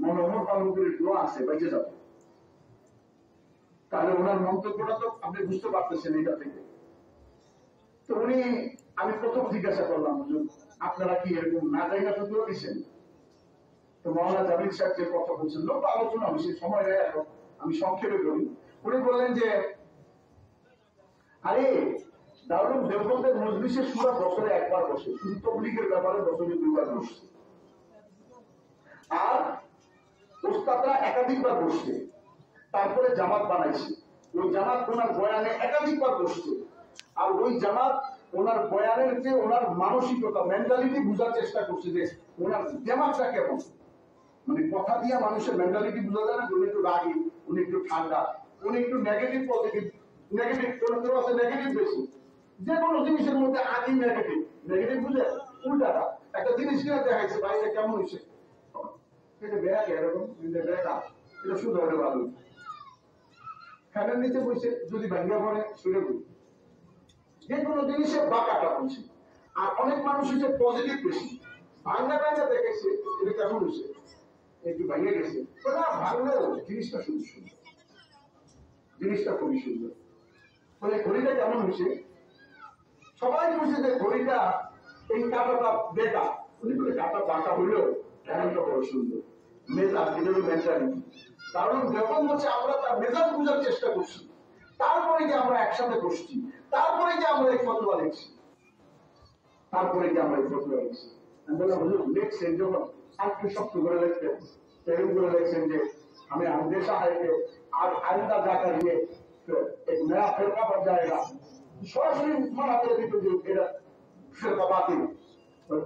মন ওমর পালন করে দোয়া আছে, বেঁচে যাবে। তাহলে ওনার মন্তব্যটা তো আপনি বুঝতে পারতেছেন এটা থেকে। তো উনি, আমি প্রথম জিজ্ঞাসা করলাম হুজুর আপনারা কি এরকম না জায়গা তো দিচ্ছেন? তো মাওলানা জামিল সাহেব যে কথা বলছেন, লোক আলোচনা হয়েছে, সময় নেই এখন, আমি সংক্ষেপে করি। উনি বললেন যে আরে দারুল দেওবন্দের মজলিসে সূরা বছরে একবার বসে, শুধু তবলিগের ব্যাপারে বছরে 2 বার বসছে, আর ওস্তাদরা একাধিকবার বসছে, তারপরে জামাত বানাইছে। ওই জামাত ওনার বয়ানে একাধিকবার বসছে, আর ওই জামাত ওনার বয়ানের যে ওনার মানসিকতা, মেন্টালিটি বোঝার চেষ্টা করছে যে ওনার দেমাগটা কেমন। মানে কথা দিয়ে মানুষের মেন্টালিটি বোঝা যায় না, উনি একটু রাগী, উনি একটু ঠান্ডা, উনি একটু নেগেটিভ পজিটিভ, নেগেটিভ কোনো আছে নেগেটিভ বেশি, যে কোনো জিনিসের মধ্যে আগে নেগেটিভ বুঝে উল্টাটা একটা জিনিস কিনে দেখাইছে ভাই এটা কেমন হয়েছে, এটা ব্যাগ এরকম ব্যাগা এটা শুধু হলে ভালো, ফ্যানের নিচে বসে যদি ভাঙ্গা পড়ে শুনে বলি যে কোনো জিনিসের বাঁকাটা বলছে। আর অনেক মানুষ হচ্ছে পজিটিভ বেশি, ভাঙ্গা টাঙ্গা দেখেছে এটা কেমন হয়েছে একটু ভাঙিয়ে গেছে, না ভাঙলেও জিনিসটা শুধু সুন্দর, জিনিসটা খুবই সুন্দর। মানে ঘড়িটা কেমন হয়েছে, সবাই বুঝে যে ঘড়িটা এই কাঁটাটা বেটা, উনি বলে কাঁটা বাঁকা হইলেও এমনটা বড় সুন্দর মেজাজ, এটা হলো মেন্টালিটি। কারণ যখন বলছে আমরা তার মেজাজ বোঝার চেষ্টা করছি, তারপরে যে আমরা একসাথে বসছি, তারপরে যে আমরা এই ফতোয়া লিখছি, তারপরে যে আমরা এই ফতোয়া লিখছি। আমি বললাম হুজুর লিখছেন যখন একটু শক্ত করে লিখতেন, এরকম করে লিখছেন যে हमें हमेशा है कि आज आइंदा जाकर ये एक नया फिरका बन जाएगा, সরাসরি মানা করে দিত যে এটা ফিরকা বাতিল,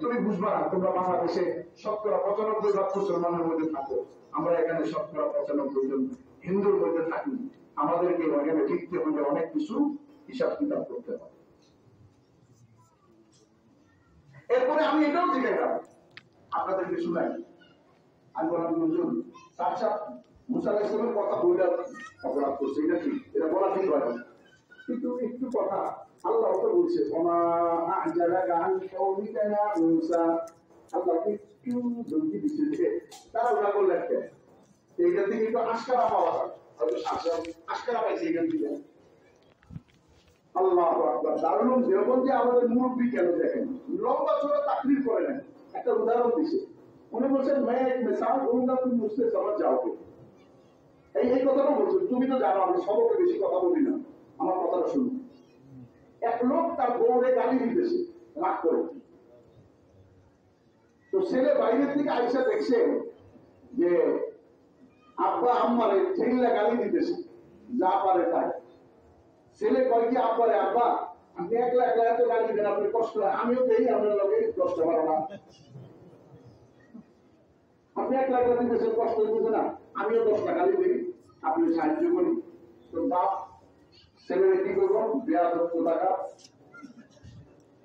তুমি বুঝবা না, তোমরা বাংলাদেশে 95% মুসলমানের মধ্যে থাকো, আমরা এখানে 95% হিন্দুর মধ্যে থাকি, আমাদেরকে এখানে লিখতে হলে অনেক কিছু হিসাব কিতাব করতে হবে। এরপরে আমি এটাও জিজ্ঞাসা আপনাদেরকে শুনাই, আমি বললাম হুজুর আচ্ছা মুসা আলাইহিস সালামের কথা বলে অপরাধ করছে, এটা ঠিক, এটা বলা ঠিক হয় না, কিন্তু একটু কথা আল্লাহ তো বলছে ওমা আ'জালাকা আন কওমিকা ইয়া মুসা, আল্লাহ একটু জলদি দিচ্ছে যে তারা ওরা করলে একটা এইটা থেকে একটু আশকারা পাওয়া যায়, হয়তো আশকারা পাইছে এখান থেকে। আল্লাহু আকবার। দারুল দেওবন্দি আমাদের মুরব্বী কেন দেখেন লম্বা চড়া তাকরীর করে নেন, একটা উদাহরণ দিছে, উনি বলছেন मैं एक मिसाल दूंगा तुम मुझसे समझ जाओगे, এই কথাটা বলছেন, তুমি তো জানো আমি সবকে বেশি কথা বলি না, আমার কথাটা শুনো। এক লোক তার বউরে গালি দিতেছে রাগ করে, তো ছেলে বাইরের থেকে আইসা দেখছে যে আব্বা আম্মারে ছেলে গালি দিতেছে যা পারে তাই, ছেলে কয় কি আব্বারে আব্বা আপনি একলা একলা এত গালি দেন আপনি কষ্ট হয়, আমিও দেই আপনার লোকে কষ্ট পারো না, আপনি একলা একলা দিতেছেন কষ্ট হইতেছে না, আমিও 10টা গালি দিই আপনি সাহায্য করি। তো বাপ ছেলেরে কি করবো বেয়াদব টাকা,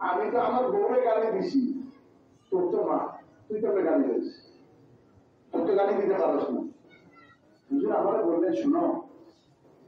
আমি তো আমার বউরে গালি দিছি, তোর তো মা তুই তোকে গালি দিস, তোর তো গালি দিতে পারস না। হুজুর আমাকে বললেন শুনো,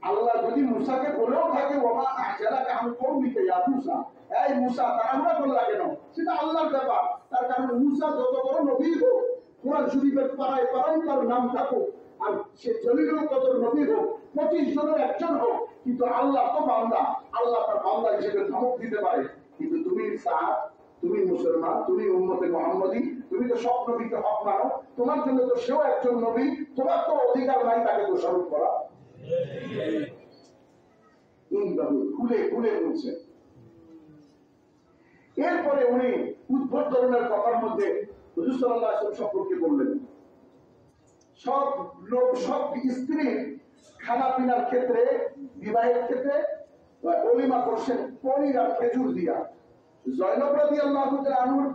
আল্লাহ যদি মুসাকে বলেও থাকে ওমা আ'জালাকা আন কওমিকা ইয়া মুসা, এই মুসা তাড়াহুড়া করলা কেন, সেটা আল্লাহর ব্যাপার, তার কারণ মুসা যত বড় নবী হোক, কোরআন শরীফের পাড়ায় পাড়ায় তার নাম থাকুক, আর সে জলিল কদর নবী হোক, 25 জনের একজন হোক, কিন্তু আল্লাহ তো বান্দা, আল্লাহ তার বান্দা হিসেবে ধমক দিতে পারে। কিন্তু তুমি সাহাব, তুমি মুসলমান, তুমি উম্মতে মুহাম্মাদি, তুমি তো সব নবীকে হক মানো, তোমার জন্য তো সেও একজন নবী, তোমার তো অধিকার নাই তাকে দোষারোপ করা। এইভাবে খুলে খুলে বলছে। এরপরে উনি উদ্ভট ধরনের কথার মধ্যে হুজুর সাল্লাল্লাহু আলাইহি ওয়াসাল্লাম সম্পর্কে বললেন, সব লোক সব স্ত্রী খানা পিনার ক্ষেত্রে বিবাহের ক্ষেত্রে অলিমা করছেন পনির আর খেজুর দিয়া, জয়নব রাদিয়াল্লাহু তাআলা আনহুর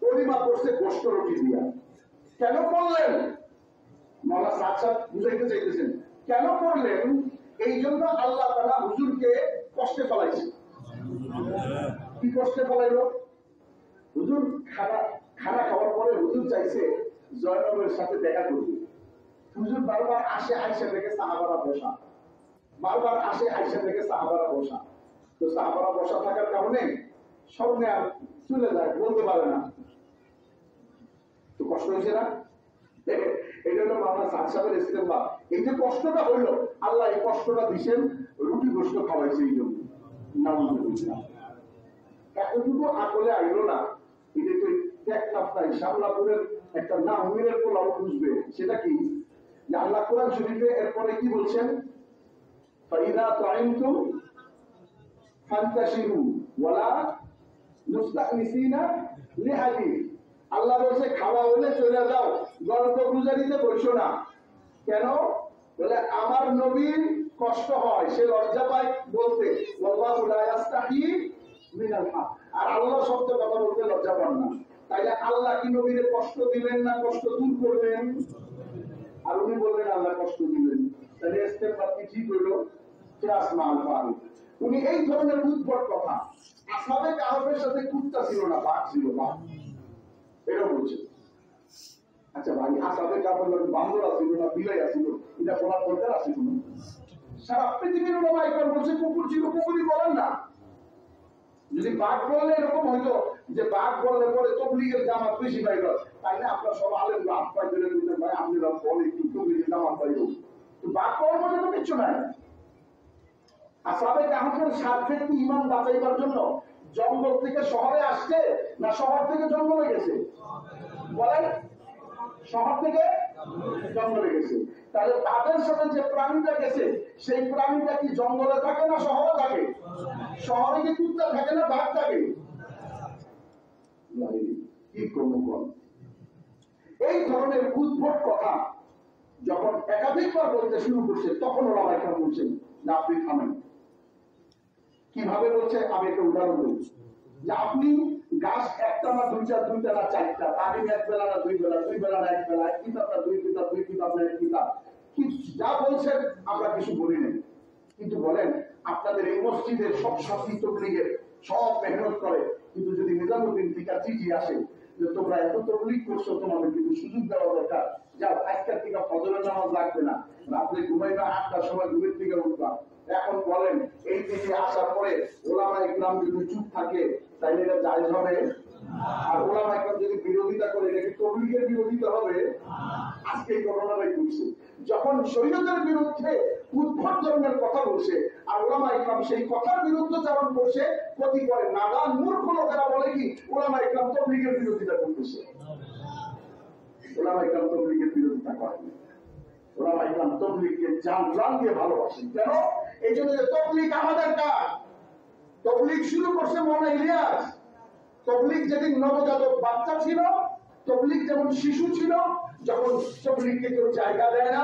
অলিমা করছে গোশত রুটি দিয়া। কেন করলেন মাওলানা সাচ্চা বুঝাইতে চাইতেছেন, কেন করলেন? এই জন্য আল্লাহ তাআলা হুজুরকে কষ্টে ফেলাইছে। কি কষ্টে ফেলাইলো? হুজুর খানা খাওয়ার পরে হুজুর চাইছে জয়নবের সাথে দেখা করবে, হুজুর বারবার আসে আয়েশা থেকে সাহাবারা বসা, বারবার আসে আয়েশা থেকে সাহাবারা বসা, তো সাহাবারা বসা থাকার কারণে সামনে আর চলে যায়, বলতে পারে না, তো কষ্ট হয়েছে না? এটা হলো মাওলানা সাদ সাহেবের ইস্তেমবাদ। এই যে কষ্টটা হইলো, আল্লাহ এই কষ্টটা দিছেন রুটি গোশত খাওয়াইছে এই জন্য। নাউজুবিল্লাহ। এতটুকু আকলে আইলো না, এটা তো টেকনাফটাই শামলাপুরের একটা নাহমিরের পোলাও বুঝবে, সেটা কি যে আল্লাহ কোরআন শরীফে এরপরে কি বলছেন, ফাইদা তাইমতুম ফান্তাশিরু ওয়ালা মুস্তানিসিনা লিহাদিস। আল্লাহ বলছে খাওয়া হলে চলে যাও, গল্প গুজারিতে বসো না। কেন? বলে আমার নবীর কষ্ট হয়, সে লজ্জা পায় বলতে, ওয়াল্লাহু লা ইস্তাহি মিনাল হক, আর আল্লাহ সত্য কথা বলতে লজ্জা পান না। তাইলে আল্লাহ কি নবীরে কষ্ট দিলেন না কষ্ট দূর করবেন? আর উনি বললেন আল্লাহ কষ্ট দিলেন, তাহলে ইস্তেগফার কি ঠিক হইল? আসমাল পানি। উনি এই ধরনের উদ্ভট কথা, আসহাবে কাহফের সাথে কুত্তা ছিল না, বাঘ ছিল, বাঘ। এটাও বলছে। আচ্ছা ভাই, আসাদের কাপড় বান্দর আসিল না বিলাই আসিল, এটা বলার দরকার আছে কোনো? সারা পৃথিবীর ওলামা একবার বলছে কুকুর ছিল, কুকুরই বলেন না। যদি বাঘ বললে এরকম হইতো যে বাঘ বললে পরে তবলিগের জামাত বেশি পাইল, তাইলে আপনার সব আলেম হাত পাই ধরে দিতেন ভাই আপনারা বলে একটু তবলিগের জামাত পাইল। তো বাঘ পাওয়ার মধ্যে তো কিচ্ছু নাই। আসহাবে কাহফের স্বার্থে কি ঈমান বাঁচাইবার জন্য জঙ্গল থেকে শহরে আসছে না শহর থেকে জঙ্গলে গেছে? বলেন, শহর থেকে জঙ্গলে গেছে। তাহলে তাদের সাথে যে প্রাণীটা গেছে সেই প্রাণীটা কি জঙ্গলে থাকে না শহরে থাকে? শহরে কি কুত্তা থাকে না বাঘ থাকে? কি করবো? এই ধরনের উদ্ভট কথা যখন একাধিকবার বলতে শুরু করছে তখন ওরা বাইকা বলছেন যে আপনি থামেন। কিভাবে বলছে আমি একটা উদাহরণ বলি, যে আপনি গাছ একটা না দুইটা, দুইটা না চারটা, তালিম এক বেলা না দুই বেলা, দুই বেলা না এক বেলা, এক কিতাব না দুই কিতাব, দুই কিতাব না এক কিতাব, যা বলছেন আমরা কিছু বলি নাই। কিন্তু বলেন আপনাদের এই মসজিদের সব সাথী তবলিগের সব মেহনত করে, কিন্তু যদি নিজামুদ্দিন থেকে চিঠি আসে যে তোমরা এত তবলিগ করছো, তোমাদের কিন্তু সুযোগ দেওয়া দরকার, যাও আজকের থেকে ফজরের নামাজ লাগবে না, রাত্রে ঘুমাইবা 8টার সময় ঘুমের থেকে উঠবা। এখন বলেন এই চিঠি আসার পরে ওলামা ইকরাম যদি চুপ থাকে তাইলে এটা জায়েজ হবে? আর ওলামা ইকরাম যদি বিরোধিতা করে এটা কি তবলিগের বিরোধিতা হবে? আজকে এই ঘটনাটাই ঘটছে, যখন শরীয়তের বিরুদ্ধে উদ্ভট ধরনের কথা বলছে আর ওলামা ইকরাম সেই কথার বিরুদ্ধচারণ করছে, ক্ষতি করে নাদান মূর্খ লোকেরা বলে কি ওলামা ইকরাম তবলিগের বিরোধিতা করতেছে। ওলামা ইকরাম তবলিগের বিরোধিতা করেন, ওলামা ইকরাম তবলিগকে জান প্রাণ দিয়ে ভালোবাসেন। কেন? এই জন্য যে তবলিগ আমাদের কাজ। তবলিগ শুরু করছে মৌলানা ইলিয়াস। তবলিগ যেদিন নবজাতক বাচ্চা ছিল, তবলিগ যেমন শিশু ছিল, যখন তবলিগকে কেউ জায়গা দেয় না,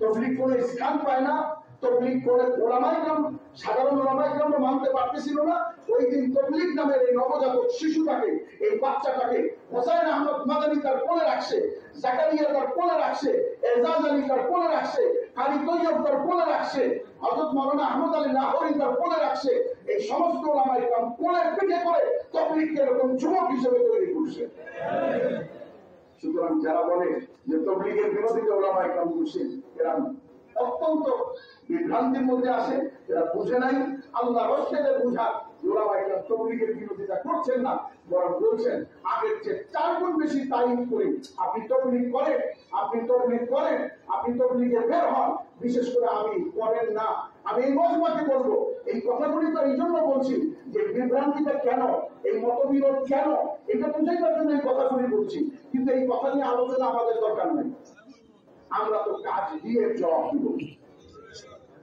তবলিগ কোনো স্থান পায় না, তবলিগ করে ওলামা ইকরাম সাধারণ ওলামা ইকরাম মানতে পারতেছিল না, ওই দিন তবলিগ নামের এই নবজাতক শিশুটাকে, এই বাচ্চাটাকে হোসাইন আহমদ মাদানী তার কোলে রাখছে, জাকারিয়া তার কোলে রাখছে, এজাজ আলী তার কোলে রাখছে, কারি তৈয়ব তার কোলে রাখছে, হযরত মাওলানা আহমদ আলী লাহোরী তার কোলে রাখছে। এই সমস্ত ওলামা ইকরাম কোলে পিঠে করে তবলিগকে এরকম যুবক হিসেবে তৈরি করছে। সুতরাং যারা বলে যে তবলিগের বিরোধিতা ওলামা ইকরাম করছে, এরা অত্যন্ত বিভ্রান্তির মধ্যে আসে, এরা বুঝে নাই আল্লাহ রসুলের বুঝার ওলামা ইকরাম তবলিগের বিরোধিতা করছেন না, বরং বলছেন আগের চেয়ে 4 গুণ বেশি তাইদ করে আপনি তবলিগ করেন, আপনি তবলিগ করেন, আপনি তবলিগে বের হন। বিশেষ করে আমি করেন না, আমি এই মজমাকে বলবো এই কথাগুলি তো এই জন্য বলছি যে বিভ্রান্তিটা কেন, এই মতবিরোধ কেন, এটা বুঝাইবার জন্য এই কথাগুলি বলছি। কিন্তু এই কথা নিয়ে আলোচনা আমাদের দরকার নেই, আমরা তো কাজ দিয়ে জবাব দিব।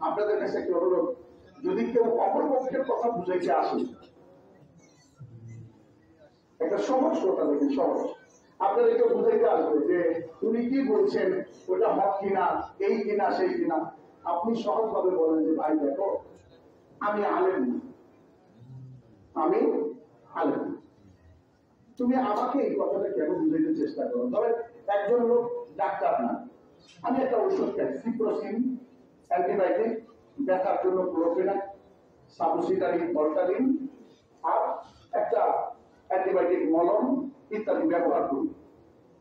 আপনাদের কাছে একটা অনুরোধ, যদি কেউ অপরপক্ষের কথা বুঝাইতে আসে, একটা সহজ কথা দেখেন, সহজ আপনাদের কেউ বুঝাইতে আসবে যে উনি কি বলছেন, ওটা হক কিনা, এই কিনা সেই কিনা, আপনি সহজ ভাবে বলেন যে ভাই দেখো আমি আলেম না, আমি আলেম না, তুমি আমাকে এই কথাটা কেন বুঝাইতে চেষ্টা করো। তবে একজন লোক ডাক্তার না, আমি একটা ওষুধ খাই, সিপ্রোসিন অ্যান্টিবায়োটিক, ব্যথার জন্য ক্লোরোফেনাক, সাবুসিটারি ভল্টালিন আর একটা অ্যান্টিবায়োটিক মলম ইত্যাদি ব্যবহার করি।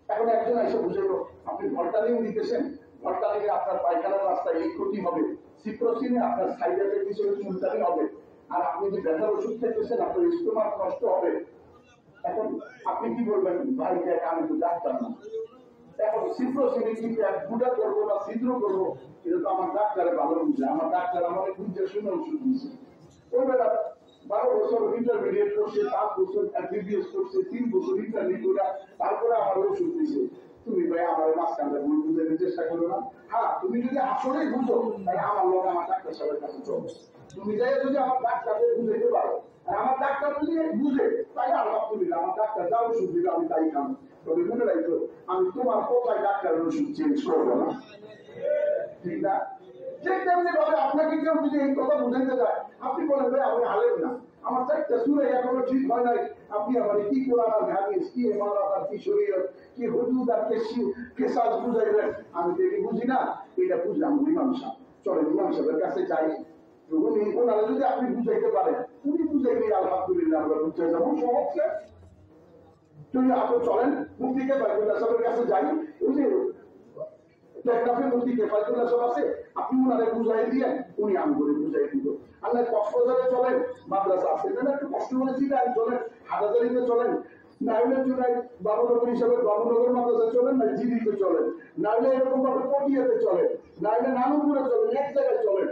এখন একজন এসে বুঝাইল আপনি ভল্টালিন দিতেছেন, ভল্টালিনে আপনার পায়খানার রাস্তায় এই ক্ষতি হবে, সিপ্রোসিনে আপনার সাইড এফেক্ট হিসেবে চুলকানি হবে, আর আপনি যে ব্যথার ওষুধ খেতেছেন আপনার স্টোমাক নষ্ট হবে। এখন আপনি কি বলবেন, ভাই দেখ আমি তো ডাক্তার না, এখন সিপ্রোসিনে কি গুঁড়া করবো না ছিদ্র করবো, এটা তো আমার ডাক্তারে ভালো বুঝে, আমার ডাক্তার আমার বুঝে শুনে ওষুধ দিয়েছে। ওই বেলা 12 বছর ইন্টারমিডিয়েট করছে, 7 বছর এমবিবিএস করছে, 3 বছর ইন্টারনি করে তারপরে আমার ওষুধ দিয়েছে। তুমি ভাই আমার মাঝখানটা ভুল বুঝাইতে চেষ্টা করো না। হ্যাঁ, তুমি যদি আসলেই বুঝো তাহলে আমার লোক আমার ডাক্তার সাহেবের কাছে চলো, তুমি যাই যদি আমার ডাক্তারদের বুঝাইতে পারো, আর আমার ডাক্তার যদি বুঝে তাই আলহামদুলিল্লাহ, আমার ডাক্তার যা ওষুধ দিবে আমি তাই খাবো। তবে মনে রাখো আমি তোমার কোথায় ডাক্তারের ওষুধ চেঞ্জ করবো না, ঠিক না? ঠিক তেমনি ভাবে আপনাকে কেউ যদি এই কথা বুঝাইতে যায়, আপনি বলেন ভাই আমি আলেম না, আমার 4টা সূরা এখনো ঠিক হয় নাই, আপনি আমার কি কোরআন আর হাদিস, কি ইমারত আর কি শরীয়ত, কি হুদুদ আর কিসাস বুঝাইবেন, আমি তো এটি বুঝি না, এটা বুঝলাম ইমাম সাহেব, চলেন ইমাম সাহেবের কাছে যাই, উনি ওনারা যদি আপনি বুঝাইতে পারেন, উনি বুঝাইলে আলহামদুলিল্লাহ আমরা বুঝতে যাবো, সহজ। তুমি আপনি চলেন মুফতি কেফায়েতুল্লাহ সাহেবের কাছে যাই, ওই যে টেকনাফের মুফতি কেফায়েতুল্লাহ সাহেব আছে, আপনি উনারে বুঝাই দিয়ে উনি আমি করে বুঝাই দিব। আল্লাহ কক্সবাজারে চলেন, মাদ্রাসা আছে না, একটু কষ্ট করে চিটাই চলেন, হাটাজারিতে চলেন, নাইলে চুনাই বাবুনগর হিসাবে বাবুনগর মাদ্রাসা চলেন, না জিডিতে চলেন, নাইলে এরকম ভাবে পটিয়াতে চলেন, নাইলে নানুপুরে চলেন, এক জায়গায় চলেন।